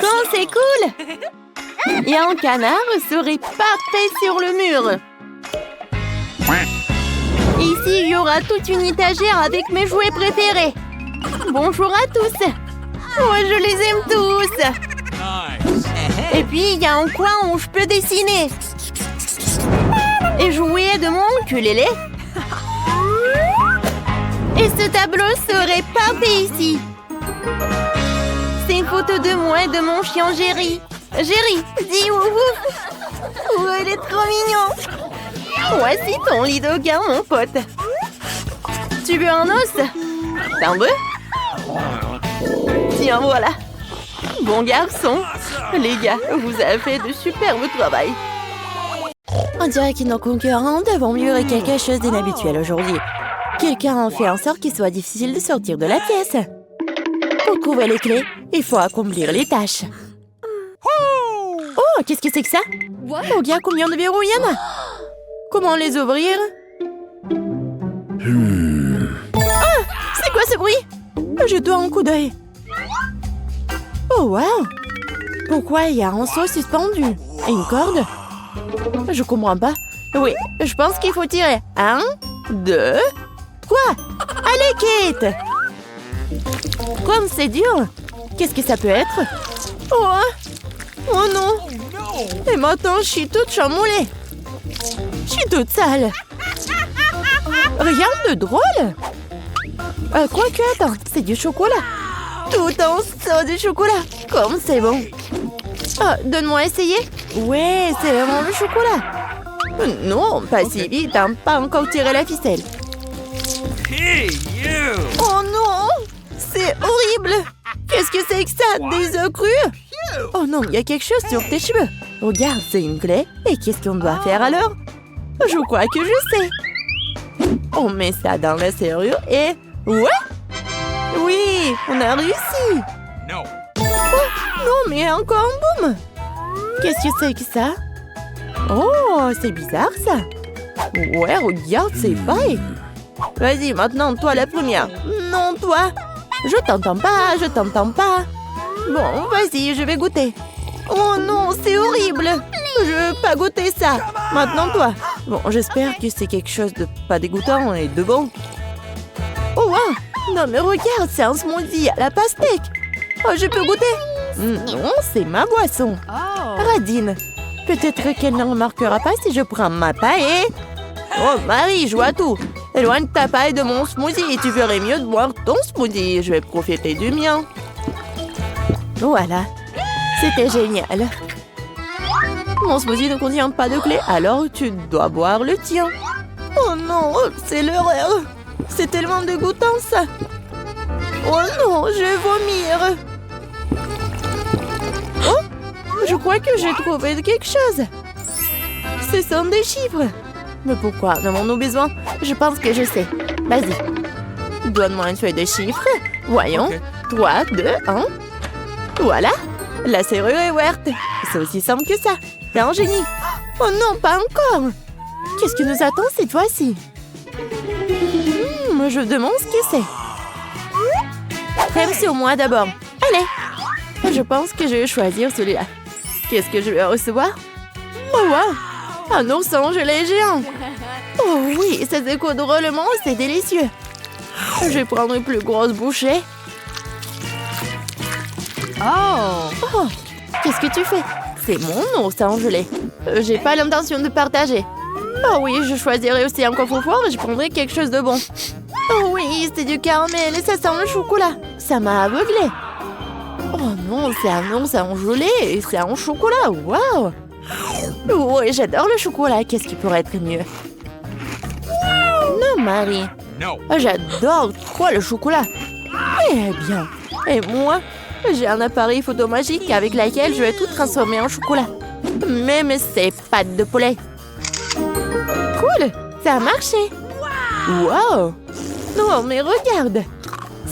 Speaker 1: Oh, c'est cool. Et un canard serait parfait sur le mur. Ici, il y aura toute une étagère avec mes jouets préférés. Bonjour à tous. Oh, je les aime tous.
Speaker 2: Nice.
Speaker 1: Et puis, il y a un coin où je peux dessiner. Et jouer de mon ukulélé. Et ce tableau serait parfait ici. C'est une photo de moi et de mon chien Jerry. Jerry, dis ouf ouf. Oh, il est trop mignon. Voici ton lit de gars, mon pote. Tu veux un os? T'en veux? Tiens, voilà. Bon garçon. Les gars, vous avez fait de superbes travail. On dirait que nos concurrents devant livrer quelque chose d'inhabituel aujourd'hui. Quelqu'un a fait en sorte qu'il soit difficile de sortir de la pièce. Pour trouver les clés, il faut accomplir les tâches. Oh, qu'est-ce que c'est que ça? Oh, gars, combien de verrous il y en a? Comment les ouvrir? Ah, c'est quoi ce bruit? Je dois un coup d'œil. Oh, wow! Pourquoi il y a un seau suspendu? Et une corde? Je comprends pas. Oui, je pense qu'il faut tirer. 1, 2, 3. Allez, Kate! Comme c'est dur! Qu'est-ce que ça peut être? Oh! Oh non! Et maintenant, je suis toute chamboulée. Je suis toute sale. Rien de drôle. Quoique, attends, c'est du chocolat. Tout un seau de chocolat. Comme c'est bon. Donne-moi essayer. Ouais, c'est vraiment le chocolat. Non, pas si vite, hein, pas encore tiré la ficelle.
Speaker 2: Hey, you!
Speaker 1: Oh non! C'est horrible! Qu'est-ce que c'est que ça? Des œufs crus? Oh non, il y a quelque chose sur tes cheveux. Regarde, c'est une clé. Et qu'est-ce qu'on doit faire alors? Je crois que je sais. On met ça dans la serrure et... Ouais! Oui, on a réussi!
Speaker 2: No.
Speaker 1: Oh, non, mais encore un boum! Qu'est-ce que c'est que ça? Oh, c'est bizarre ça! Ouais, regarde, c'est pareil! Vas-y, maintenant, toi la première! Non, toi! Je t'entends pas, je t'entends pas! Bon, vas-y, je vais goûter! Oh non, c'est horrible! Je veux pas goûter ça! Maintenant, toi! Bon, j'espère que c'est quelque chose de pas dégoûtant et de bon. Oh, wow! Non, mais regarde, c'est un smoothie à la pastèque! Oh, je peux goûter? Non, c'est ma boisson! Radine! Peut-être qu'elle ne remarquera pas si je prends ma paille et... Oh, Marie, je vois tout! Éloigne ta paille de mon smoothie et tu ferais mieux de boire ton smoothie. Je vais profiter du mien. Voilà. C'était génial. Mon smoothie ne contient pas de clé, alors tu dois boire le tien. Oh non, c'est l'horreur. C'est tellement dégoûtant, ça. Oh non, je vais vomir. Oh, je crois que j'ai trouvé quelque chose. Ce sont des chiffres. Mais pourquoi en avons-nous besoin? Je pense que je sais. Vas-y. Donne-moi une feuille de chiffres. Voyons.
Speaker 2: Okay.
Speaker 1: 3, 2, 1. Voilà. La serrure est ouverte. C'est aussi simple que ça. T'es un génie. Oh non, pas encore. Qu'est-ce que nous attend cette fois-ci? Je demande ce que c'est. Crème sur moi d'abord. Allez. Je pense que je vais choisir celui-là. Qu'est-ce que je vais recevoir? Oh wow. Un ourson gelé géant. Oh oui, ça se coud drôlement, c'est délicieux. Je vais prendre une plus grosse bouchée. Oh, qu'est-ce que tu fais? C'est mon ourson gelé. J'ai pas l'intention de partager. Oh oui, je choisirai aussi un coffre-fort et je prendrai quelque chose de bon. Oh oui, c'est du caramel et ça sent le chocolat. Ça m'a aveuglé. Oh non, c'est un ourson gelé et c'est un chocolat. Waouh! Oui, j'adore le chocolat. Qu'est-ce qui pourrait être mieux? Non, Marie.
Speaker 2: No.
Speaker 1: J'adore trop le chocolat. Eh bien, et moi, j'ai un appareil photo magique avec lequel je vais tout transformer en chocolat. Même ces pâtes de poulet. Cool, ça a marché. Wow. Non, mais regarde.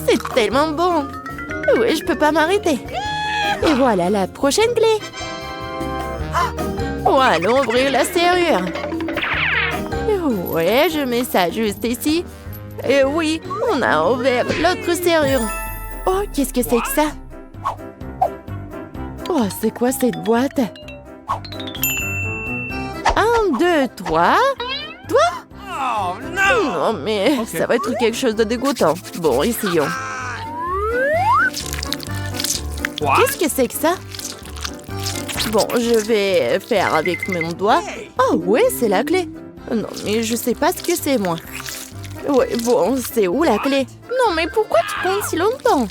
Speaker 1: C'est tellement bon. Oui, je peux pas m'arrêter. Et voilà la prochaine clé. Oh, allons ouvrir la serrure. Ouais, je mets ça juste ici. Et oui, on a ouvert l'autre serrure. Oh, qu'est-ce que c'est que ça? Oh, c'est quoi cette boîte? 1, 2, 3. Toi?
Speaker 2: Oh no!
Speaker 1: Non, mais ça va être quelque chose de dégoûtant. Bon, essayons.
Speaker 2: What?
Speaker 1: Qu'est-ce que c'est que ça? Bon, je vais faire avec mon doigt. Ah ouais, c'est la clé. Non, mais je sais pas ce que c'est, moi. Ouais, bon, c'est où la clé? Non, mais pourquoi tu prends si longtemps?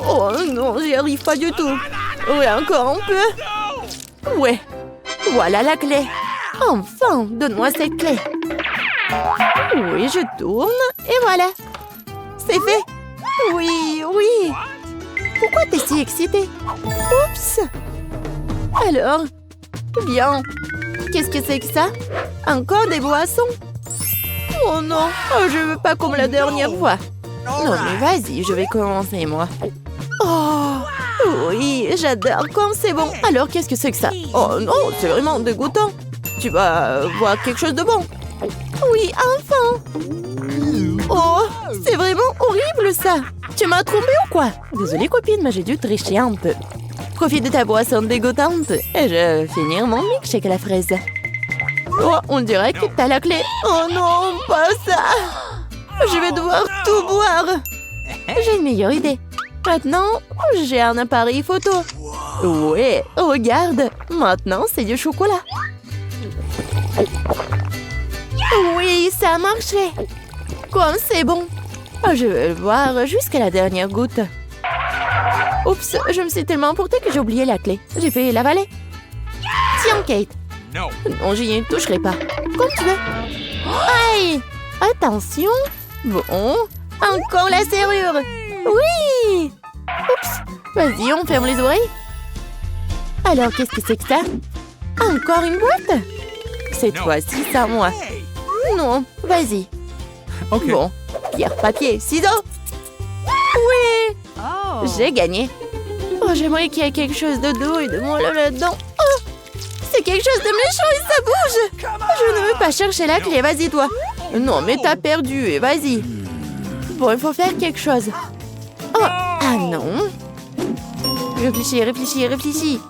Speaker 1: Oh non, j'y arrive pas du tout. Ouais, encore un peu. Ouais, voilà la clé. Enfin, donne-moi cette clé. Oui, je tourne, et voilà. C'est fait. Oui, oui. Pourquoi t'es si excitée? Oups. Alors, bien. Qu'est-ce que c'est que ça? Encore des boissons? Oh non, oh, je veux pas comme la dernière fois. Non, mais vas-y, je vais commencer, moi. Oh, oui, j'adore quand c'est bon. Alors, qu'est-ce que c'est que ça? Oh non, c'est vraiment dégoûtant. Tu vas voir quelque chose de bon. Oui, enfin. Oh, c'est vraiment horrible, ça. Tu m'as trompé ou quoi? Désolée, copine, mais j'ai dû tricher un peu. Profite de ta boisson dégoûtante et je vais finir mon milkshake à la fraise. Oh, on dirait que t'as la clé. Oh non, pas ça. Je vais devoir tout boire. J'ai une meilleure idée. Maintenant, j'ai un appareil photo. Ouais, regarde. Maintenant, c'est du chocolat. Oui, ça a marché. Comme c'est bon. Je vais le boire jusqu'à la dernière goutte. Oups, je me suis tellement emportée que j'ai oublié la clé. J'ai fait l'avaler. Tiens, Kate.
Speaker 2: No.
Speaker 1: Non, j'y ne toucherai pas. Comme tu veux. Aïe! Attention. Bon. Encore la serrure. Oui! Oups. Vas-y, on ferme les oreilles. Alors, qu'est-ce que c'est que ça? Encore une boîte? Cette fois-ci, c'est à moi. Non, vas-y.
Speaker 2: Ok.
Speaker 1: Bon. Pierre, papier, ciseaux. Oui!
Speaker 3: Oh.
Speaker 1: J'ai gagné. Oh, j'aimerais qu'il y ait quelque chose de doux et de moelleux là-dedans. Oh! C'est quelque chose de méchant et ça bouge! Je ne veux pas chercher la clé, vas-y toi. Non, mais t'as perdu et vas-y. Bon, il faut faire quelque chose. Oh! Ah non! Réfléchis, réfléchis, réfléchis.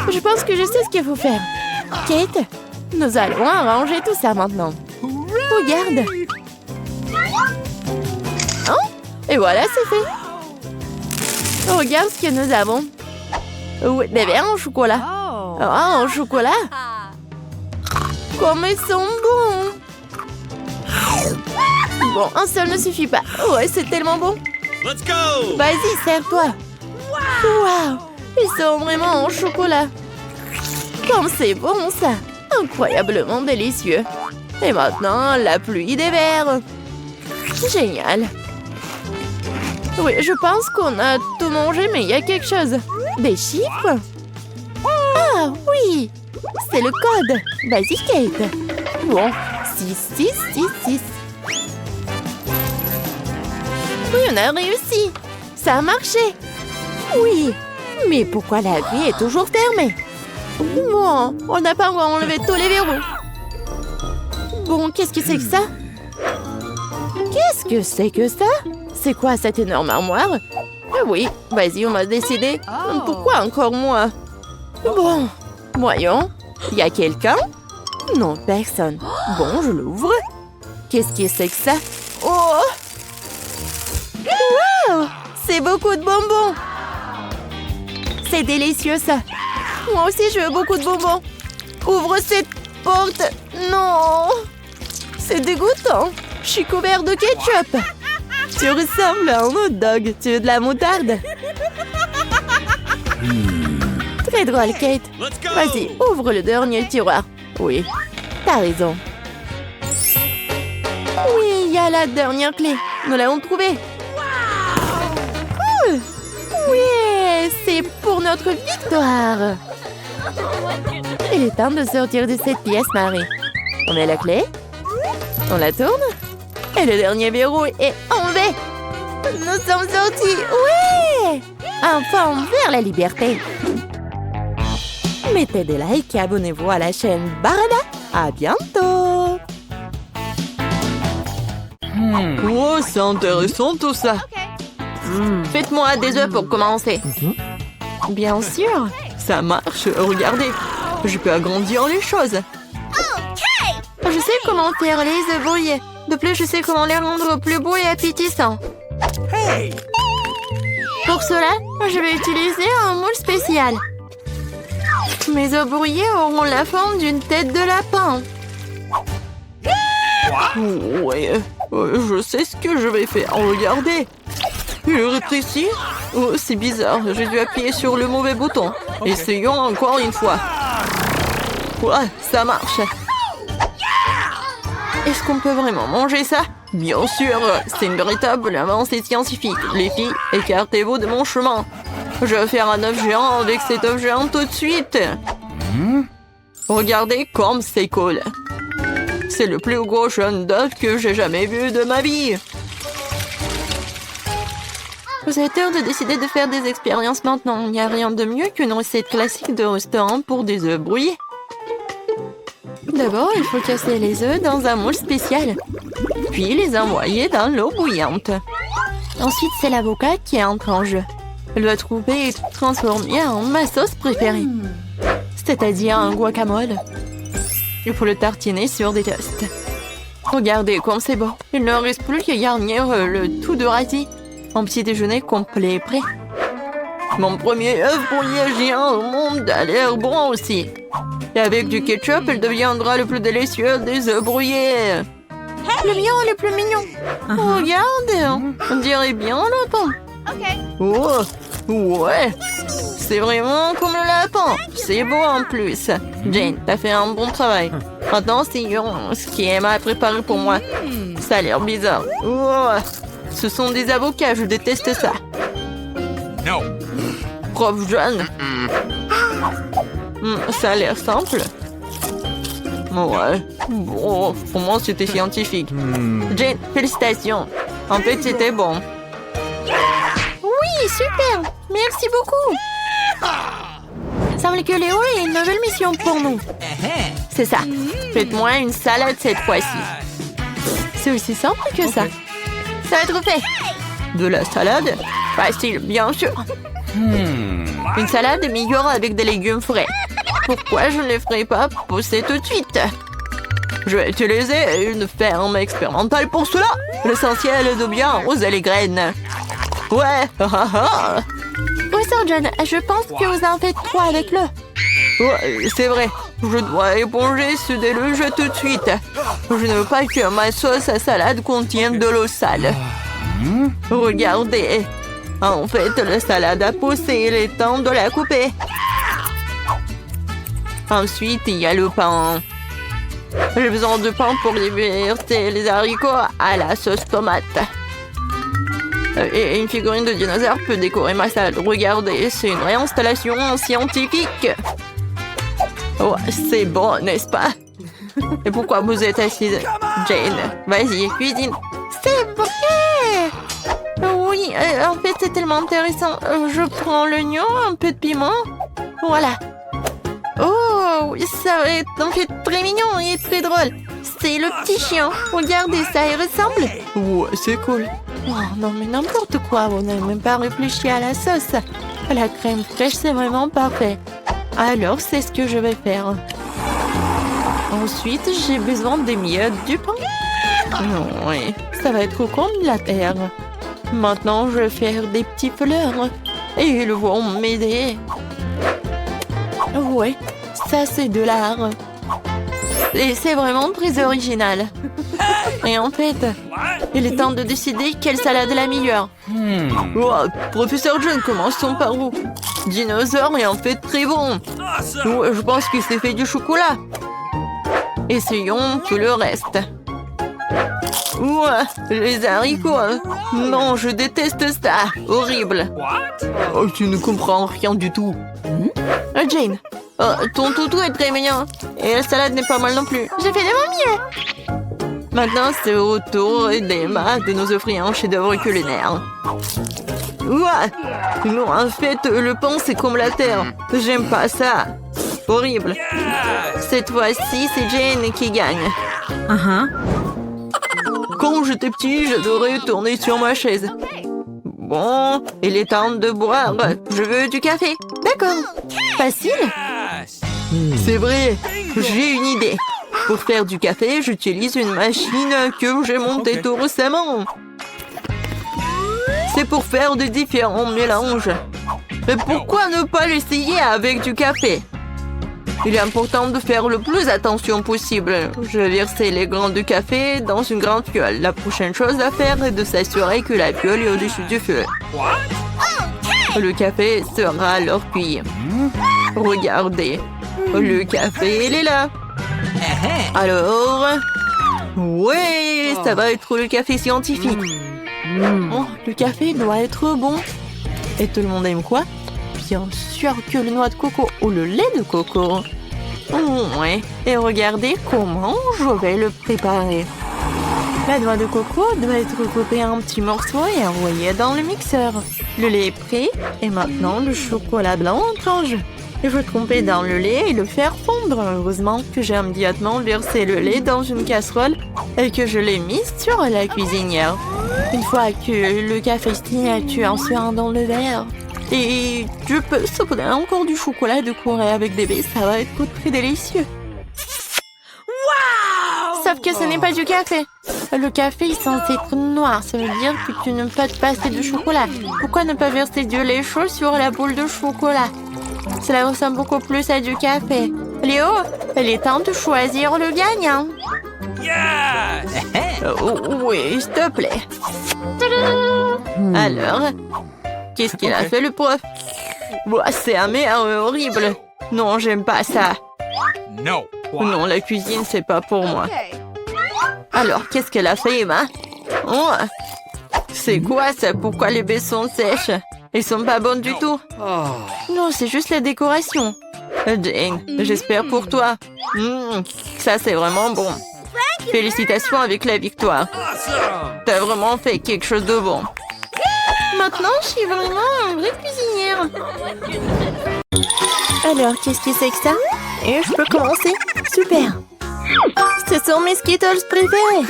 Speaker 1: Je pense que je sais ce qu'il faut faire. Kate, nous allons arranger tout ça maintenant. Regarde. Oh, et voilà, c'est fait. Regarde ce que nous avons. Oui, des verres en chocolat.
Speaker 3: Oh.
Speaker 1: Ah, en chocolat. Comme ils sont bons. Bon, un seul ne suffit pas. Ouais, c'est tellement bon.
Speaker 2: Let's go!
Speaker 1: Vas-y, sers-toi. Waouh, ils sont vraiment en chocolat. Comme c'est bon, ça. Incroyablement délicieux. Et maintenant, la pluie des verres. Génial. Oui, je pense qu'on a tout mangé, mais il y a quelque chose. Des chiffres? Ah, oui. C'est le code. Vas-y, Kate. Bon, 6, 6, 6, 6. Oui, on a réussi. Ça a marché. Oui. Mais pourquoi la grille est toujours fermée? Bon, on n'a pas encore enlevé tous les verrous. Bon, qu'est-ce que c'est que ça? Qu'est-ce que c'est que ça? C'est quoi cette énorme armoire? Ah oui, vas-y, on va décider.
Speaker 3: Oh.
Speaker 1: Pourquoi encore moi? Bon, voyons. Y a quelqu'un? Non, personne. Bon, je l'ouvre. Qu'est-ce que c'est que ça? Oh! Wow! C'est beaucoup de bonbons! C'est délicieux, ça. Moi aussi, je veux beaucoup de bonbons. Ouvre cette porte. Non! C'est dégoûtant. Je suis couvert de ketchup. Tu ressembles à un hot dog. Tu veux de la moutarde? Très drôle, Kate.
Speaker 2: Let's go!
Speaker 1: Vas-y, ouvre le dernier tiroir. Oui, t'as raison. Oui, il y a la dernière clé. Nous l'avons trouvée. Cool! Oui, c'est pour notre victoire. Il est temps de sortir de cette pièce, Marie. On met la clé. On la tourne. Et le dernier verrou est enlevé. Nous sommes sortis. Ouais! Enfin, vers la liberté. Mettez des likes et abonnez-vous à la chaîne Barada. À bientôt. Oh, c'est intéressant tout ça. Faites-moi des œufs pour commencer. Bien sûr, ça marche. Regardez, je peux agrandir les choses. Je sais comment faire les œufs brouillés. De plus, je sais comment les rendre plus beaux et appétissants.
Speaker 2: Hey!
Speaker 1: Pour cela, je vais utiliser un moule spécial. Mes œufs brouillés auront la forme d'une tête de lapin. Ouais, je sais ce que je vais faire. Regardez. Il rétrécit. Oh, c'est bizarre. J'ai dû appuyer sur le mauvais bouton. Essayons encore une fois. Ouais, ça marche. Est-ce qu'on peut vraiment manger ça? Bien sûr, c'est une véritable avancée scientifique. Les filles, écartez-vous de mon chemin. Je vais faire un œuf géant avec cet œuf géant tout de suite. Regardez comme c'est cool. C'est le plus gros jaune d'œuf que j'ai jamais vu de ma vie. Vous avez tort de décider de faire des expériences maintenant. Il n'y a rien de mieux qu'une recette classique de restaurant pour des œufs brouillés. D'abord, il faut casser les œufs dans un moule spécial, puis les envoyer dans l'eau bouillante. Ensuite, c'est l'avocat qui entre en jeu. Elle doit trouver et transformer en ma sauce préférée, c'est-à-dire un guacamole. Il faut le tartiner sur des toasts. Regardez comme c'est bon. Il ne reste plus qu'à garnir le tout de radis. Un petit déjeuner complet est prêt. Mon premier œuf brouillé géant au monde a l'air bon aussi. Et avec du ketchup, il deviendra le plus délicieux des œufs brouillés. Le mien est le plus mignon. Regarde, on dirait bien un lapin. Oh, ouais, c'est vraiment comme le lapin. C'est beau en plus. Jane, t'as fait un bon travail. Maintenant, c'est ce qui est mal préparé pour moi. Ça a l'air bizarre. Oh, ce sont des avocats, je déteste ça.
Speaker 2: No.
Speaker 1: Prof jeune. Ça a l'air simple. Ouais. Bon, pour moi, c'était scientifique. Jane, félicitations. En fait, c'était bon. Oui, super. Merci beaucoup. Semble que Léo a une nouvelle mission pour nous. C'est ça. Faites-moi une salade cette fois-ci. C'est aussi simple que ça. Ça va être fait. De la salade? Facile, bien sûr. Une salade est meilleure avec des légumes frais. Pourquoi je ne les ferai pas pousser tout de suite? Je vais utiliser une ferme expérimentale pour cela. L'essentiel est de bien arroser les graines. Ouais. Oui, Sir John, je pense que vous en faites trop avec le. Ouais, c'est vrai. Je dois éponger ce déluge tout de suite. Je ne veux pas que ma sauce à salade contienne de l'eau sale. Regardez. En fait, la salade a poussé. Il est temps de la couper. Ensuite, il y a le pain. J'ai besoin de pain pour verser les haricots à la sauce tomate. Et une figurine de dinosaure peut décorer ma salade. Regardez, c'est une réinstallation scientifique. Oh, c'est bon, n'est-ce pas? Et pourquoi vous êtes assise, Jane? Vas-y, cuisine. C'est vrai! Oui, en fait, c'est tellement intéressant. Je prends l'oignon, un peu de piment. Voilà. Oh, ça va être en fait très mignon et très drôle. C'est le petit chien. Regardez, ça y ressemble. Ouais, c'est cool. Oh, non, mais n'importe quoi. On n'a même pas réfléchi à la sauce. La crème fraîche, c'est vraiment parfait. Alors, c'est ce que je vais faire. Ensuite, j'ai besoin des miettes du pain. Oui, ça va être comme de la terre. Maintenant, je vais faire des petits fleurs. Et ils vont m'aider. Ouais, ça c'est de l'art. Et c'est vraiment très original. Et en fait, il est temps de décider quelle salade est la meilleure. Oh, Professeur John, commençons par vous. Dinosaure est en fait très bon. Ouais, je pense qu'il s'est fait du chocolat. Essayons tout le reste. Ouais, les haricots. Non, je déteste ça. Horrible. Oh, tu ne comprends rien du tout. Jane, ton toutou est très mignon. Et la salade n'est pas mal non plus. J'ai fait de mon mieux. Maintenant, c'est au tour d'Emma de nous offrir un chef-d'œuvre culinaire. Ouah! Non, en fait, le pain, c'est comme la terre. J'aime pas ça. Horrible. Cette fois-ci, c'est Jane qui gagne. Quand j'étais petit, j'adorais tourner sur ma chaise. Bon, il est temps de boire. Je veux du café. D'accord. Facile.
Speaker 2: Yes.
Speaker 1: C'est vrai. J'ai une idée. Pour faire du café, j'utilise une machine que j'ai montée tout récemment. C'est pour faire de différents mélanges. Mais pourquoi ne pas l'essayer avec du café? Il est important de faire le plus attention possible. Je vais verser les grains de café dans une grande fiole. La prochaine chose à faire est de s'assurer que la fiole est au-dessus du feu. Le café sera alors cuit. Regardez, le café, il est là. Alors, ouais, ça va être le café scientifique. Oh, le café doit être bon. Et tout le monde aime quoi? Bien sûr que le noix de coco ou le lait de coco. Ouais, et regardez comment je vais le préparer. La noix de coco doit être coupée en petits morceaux et envoyée dans le mixeur. Le lait est prêt et maintenant le chocolat blanc entre en jeu. Il faut tremper dans le lait et le faire fondre. Heureusement que j'ai immédiatement versé le lait dans une casserole et que je l'ai mis sur la cuisinière. Une fois que le café signature en suant dans le verre, et je peux saupoudrer encore du chocolat de Corée avec bébé, ça va être très délicieux. Wow! Sauf que ce n'est pas du café. Le café est censé être noir, ça veut dire que tu ne peux pas te passer de chocolat. Pourquoi ne pas verser du lait chaud sur la boule de chocolat? Cela ressemble beaucoup plus à du café. Léo, il est temps de choisir le gagnant.
Speaker 2: Yes.
Speaker 1: Oui, s'il te plaît. Alors, qu'est-ce qu'il a fait le prof? C'est amer et horrible. Non, j'aime pas ça.
Speaker 2: No.
Speaker 1: Non, la cuisine, c'est pas pour moi. Alors, qu'est-ce qu'elle a fait, Emma? Oh, c'est quoi ça? Pourquoi les baies sont sèches? Ils sont pas bonnes du tout. Non, c'est juste la décoration. Jane, j'espère pour toi. Ça, c'est vraiment bon. Félicitations avec la victoire. T'as vraiment fait quelque chose de bon. Maintenant, je suis vraiment une vraie cuisinière. Alors, qu'est-ce que c'est que ça? Et je peux commencer? Super. Ce sont mes Skittles préférés.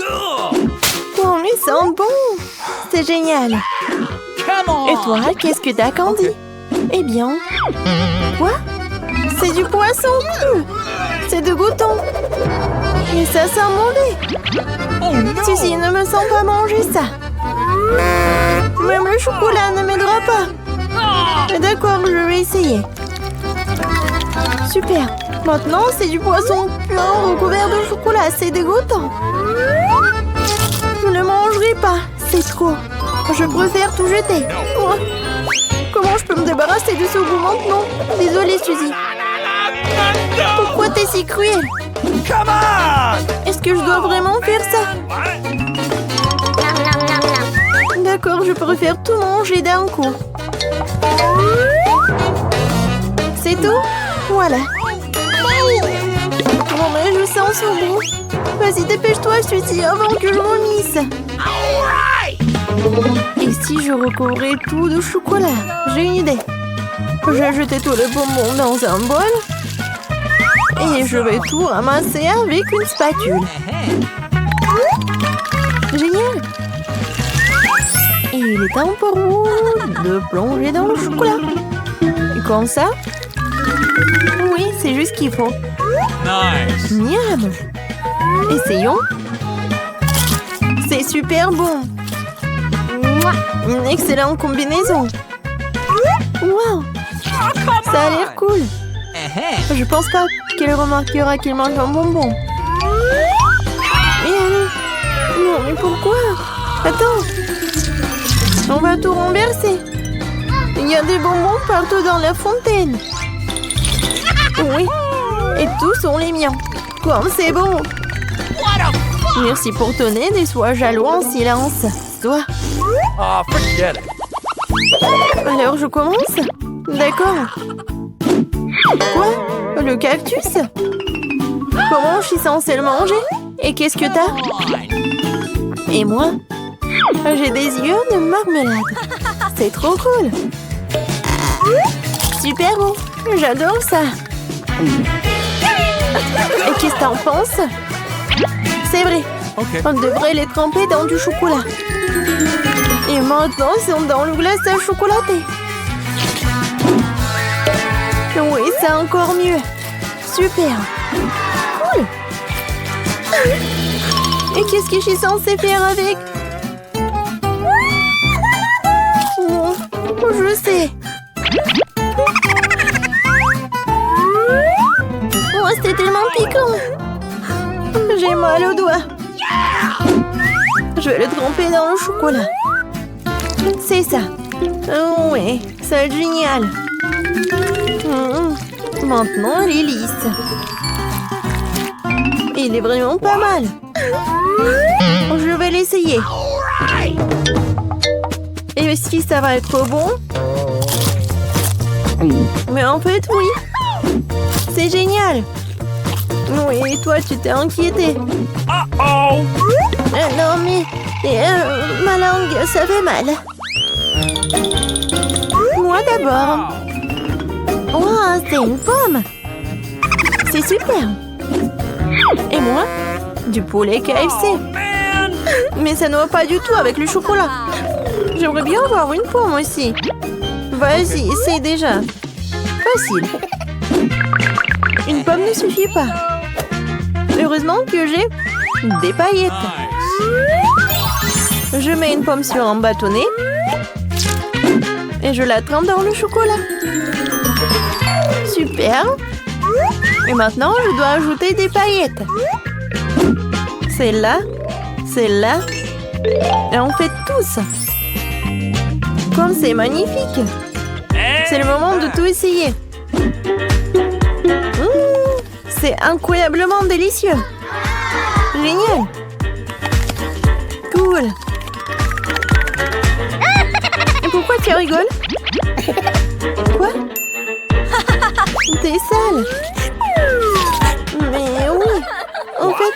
Speaker 1: Oh, ils sont bons. C'est génial. Et toi, qu'est-ce que t'as, Candy? Eh bien... Quoi? C'est du poisson cru. C'est de gouton. Et ça sent mauvais. Suzy, ne me sens pas manger ça. Même le chocolat ne m'aidera pas. D'accord, je vais essayer. Super. Maintenant, c'est du poisson blanc recouvert de chocolat. C'est dégoûtant. Je ne mangerai pas. C'est trop. Je préfère tout jeter. Oh. Comment je peux me débarrasser de ce goût maintenant? Désolée, Suzy. Pourquoi t'es si cruel? Est-ce que je dois vraiment faire ça? D'accord, je préfère tout manger d'un coup. C'est tout? Voilà. Bon, mais je sens son goût. Vas-y, dépêche-toi, Suzy, avant que je vomisse. Et si je recouvrais tout de chocolat? J'ai une idée. J'ai jeté tous les bonbons dans un bol. Et je vais tout ramasser avec une spatule. Génial! Et il est temps pour vous de plonger dans le chocolat. Et comme ça? Oui, c'est juste ce qu'il faut.
Speaker 2: Nice.
Speaker 1: Miam! Essayons. C'est super bon. Une excellente combinaison. Wow! Ça a l'air cool. Je pense pas qu'elle remarquera qu'il mange un bonbon. Et allez. Non, mais pourquoi? Attends. On va tout renverser. Il y a des bonbons partout dans la fontaine. Oui. Et tous sont les miens. Comme c'est bon. Merci pour ton aide et sois jaloux en silence. Toi.
Speaker 2: Oh, forget it.
Speaker 1: Alors je commence? D'accord. Quoi? Le cactus? Comment je suis censée le manger? Et qu'est-ce que t'as? Et moi, j'ai des yeux de marmelade. C'est trop cool. Super bon. J'adore ça. Et qu'est-ce que t'en penses? C'est vrai.
Speaker 2: Okay.
Speaker 1: On devrait les tremper dans du chocolat. Et maintenant, ils sont dans le glaçage chocolaté. Oui, c'est encore mieux. Super. Cool. Et qu'est-ce que je suis censée faire avec? Oh, je sais. Oh, c'était tellement piquant. J'ai mal au doigt. Je vais le tremper dans le chocolat. C'est ça. Oh, oui, c'est génial. Maintenant, elle est lisse. Il est vraiment pas mal. Je vais l'essayer. Et si ça va être bon? Mais en fait, oui. C'est génial. Oui, et toi, tu t'es inquiété.
Speaker 2: Uh-oh!
Speaker 1: Non, mais ma langue, ça fait mal. Moi d'abord. Wow, c'est une pomme. C'est super. Et moi, du poulet KFC.
Speaker 2: Oh, man!
Speaker 1: Mais ça ne va pas du tout avec le chocolat. J'aimerais bien avoir une pomme aussi. Vas-y, essaye déjà. Facile. Une pomme ne suffit pas. Heureusement que j'ai des paillettes.
Speaker 2: Nice.
Speaker 1: Je mets une pomme sur un bâtonnet et je la trempe dans le chocolat. Super. Et maintenant, je dois ajouter des paillettes. Celle-là, celle-là. Et on fait tous. Comme c'est magnifique. C'est le moment de tout essayer. C'est incroyablement délicieux. Génial. Cool. Et pourquoi tu rigoles? Quoi? T'es sale. Mais oui. En fait,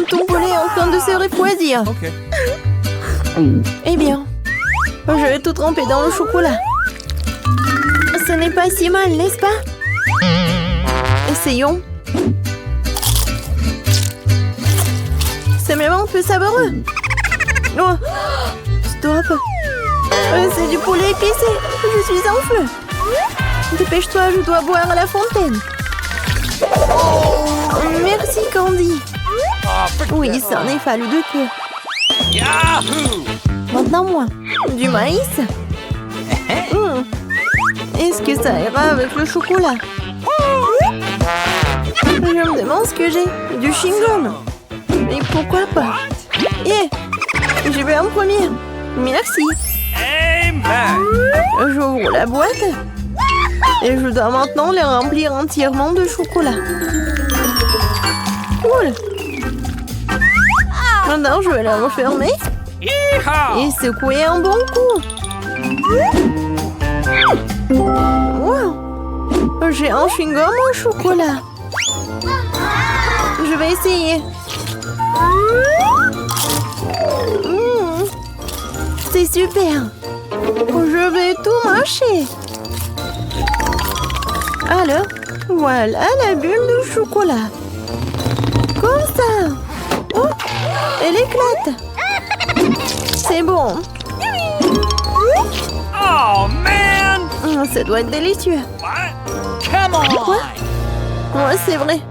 Speaker 1: ton poulet est en train de se refroidir.
Speaker 2: Okay.
Speaker 1: Eh bien, je vais tout tremper dans le chocolat. Ce n'est pas si mal, n'est-ce pas? Essayons. C'est même un peu savoureux. Oh, stop. C'est du poulet épicé. Je suis en feu. Dépêche-toi, je dois boire à la fontaine. Merci, Candy. Oui, ça en est fallu de peu.
Speaker 2: Yahoo!
Speaker 1: Maintenant, moi. Du maïs. Est-ce que ça ira avec le chocolat? Je me demande ce que j'ai. Du chewing-gum. Et pourquoi pas? Yeah. Je vais en premier. Merci.
Speaker 2: Amen!
Speaker 1: J'ouvre la boîte. Et je dois maintenant les remplir entièrement de chocolat. Cool. Maintenant, je vais la refermer
Speaker 2: Yeehaw!
Speaker 1: et secouer un bon coup. Wow. J'ai un chewing-gum au chocolat. Je vais essayer. C'est super. Je vais tout mâcher. Alors, voilà la bulle de chocolat. Comme ça. Oh, elle éclate. C'est bon.
Speaker 2: Oh, man!
Speaker 1: Ça doit être délicieux.
Speaker 2: What? Come on!
Speaker 1: Quoi? Ouais, c'est vrai.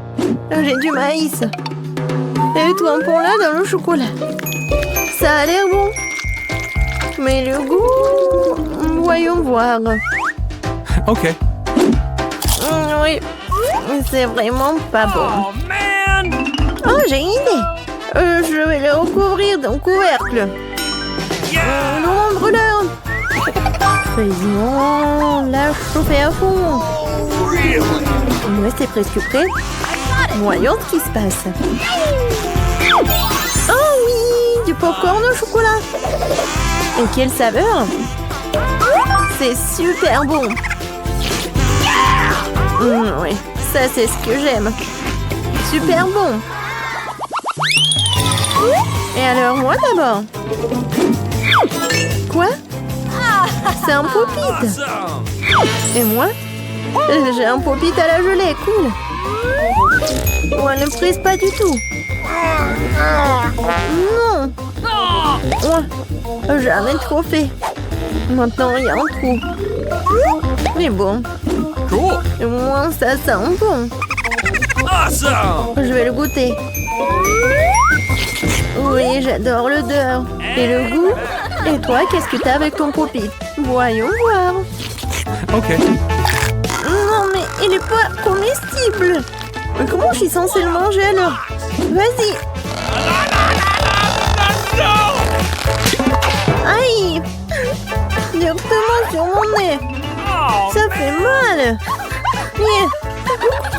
Speaker 1: J'ai du maïs. Et tout un pont là dans le chocolat. Ça a l'air bon. Mais le goût... Voyons voir.
Speaker 2: Okay.
Speaker 1: Oui, c'est vraiment pas bon.
Speaker 2: Oh, man!
Speaker 1: Oh, j'ai une idée. Je vais le recouvrir d'un couvercle. Le brûleur. Faisons la chauffer à fond. Ouais, c'est presque prêt. Voyons ce qui se passe. Oh oui, du popcorn au chocolat. Et quelle saveur! C'est super bon. Oui, ça c'est ce que j'aime. Super bon. Et alors, moi d'abord. Quoi? C'est un pop-it.
Speaker 2: Awesome!
Speaker 1: Et moi? J'ai un pop-it à la gelée, cool. Ouais, ne prise pas du tout. Non. Ouais, jamais trop fait. Maintenant, il y a un trou. Mais bon,
Speaker 2: Cool!
Speaker 1: au moins ça sent bon.
Speaker 2: Awesome!
Speaker 1: Je vais le goûter. Oui, j'adore l'odeur. Et le goût? Et toi, qu'est-ce que t'as avec ton pop-it? Voyons voir.
Speaker 2: Okay.
Speaker 1: Non, mais il est pas comestible. Mais comment je suis censée le manger alors? Vas-y. Aïe! Directement sur mon nez.
Speaker 2: Oh,
Speaker 1: Ça fait mal.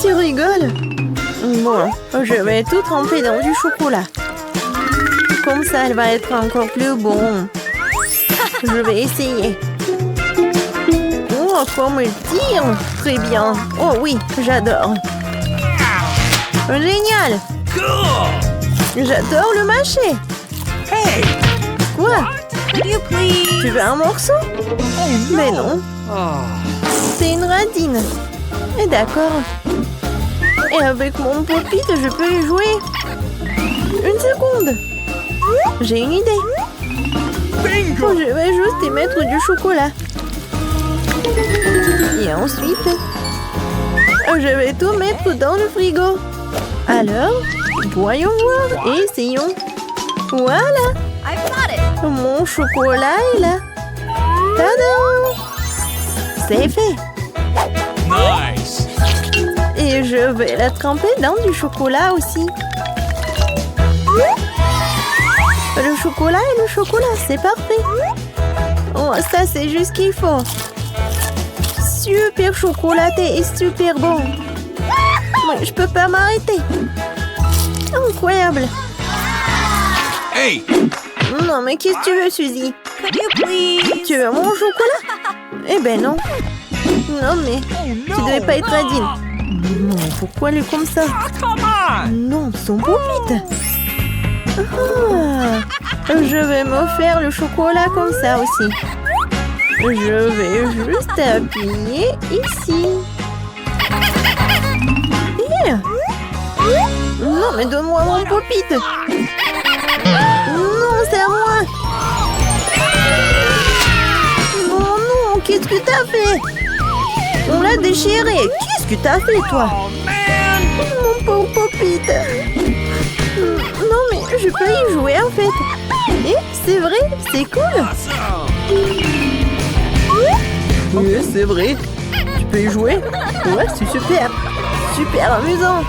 Speaker 1: Tu rigoles? Bon, je vais tout tremper dans du chocolat. Comme ça, elle va être encore plus bon. Je vais essayer. Oh, comme il tire! Très bien. Oh oui, j'adore. Génial!
Speaker 2: cool!
Speaker 1: J'adore le mâcher.
Speaker 2: Hey!
Speaker 1: Quoi?
Speaker 3: Could you please?
Speaker 1: Tu veux un morceau? Mais non,
Speaker 2: Oh.
Speaker 1: c'est une radine. Et d'accord. Et avec mon pop-it, je peux y jouer. Une seconde. J'ai une idée.
Speaker 2: Bingo!
Speaker 1: Je vais juste y mettre du chocolat. Et ensuite, je vais tout mettre dans le frigo. Alors, voyons voir et essayons. Voilà,
Speaker 3: I've got it.
Speaker 1: mon chocolat est là. Tadam! C'est fait.
Speaker 2: Nice!
Speaker 1: Et je vais la tremper dans du chocolat aussi. Le chocolat et le chocolat, c'est parfait. Oh, ça, c'est juste ce qu'il faut. Super chocolaté et super bon. Oui, je peux pas m'arrêter. Incroyable.
Speaker 2: Hey!
Speaker 1: Non, mais qu'est-ce que tu veux, Suzy?
Speaker 3: Could you please?
Speaker 1: Tu veux mon chocolat? Eh ben non. Non, mais tu devais pas être radine. Non, pourquoi elle est comme ça?
Speaker 2: Come on!
Speaker 1: Non, son pop-it. Ah, je vais me faire le chocolat comme ça aussi. Je vais juste appuyer ici. Yeah. Non, mais donne-moi mon pop-it. Non, c'est à moi. Non, non, qu'est-ce que t'as fait? On l'a déchiré. Qu'est-ce que t'as fait, toi?
Speaker 2: Oh, man!
Speaker 1: Mon pauvre pop-it. Non, mais je peux y jouer en fait. Et c'est vrai, c'est cool.
Speaker 2: Awesome!
Speaker 1: Oui, c'est vrai. Tu peux y jouer. Ouais, c'est super. Super amusant.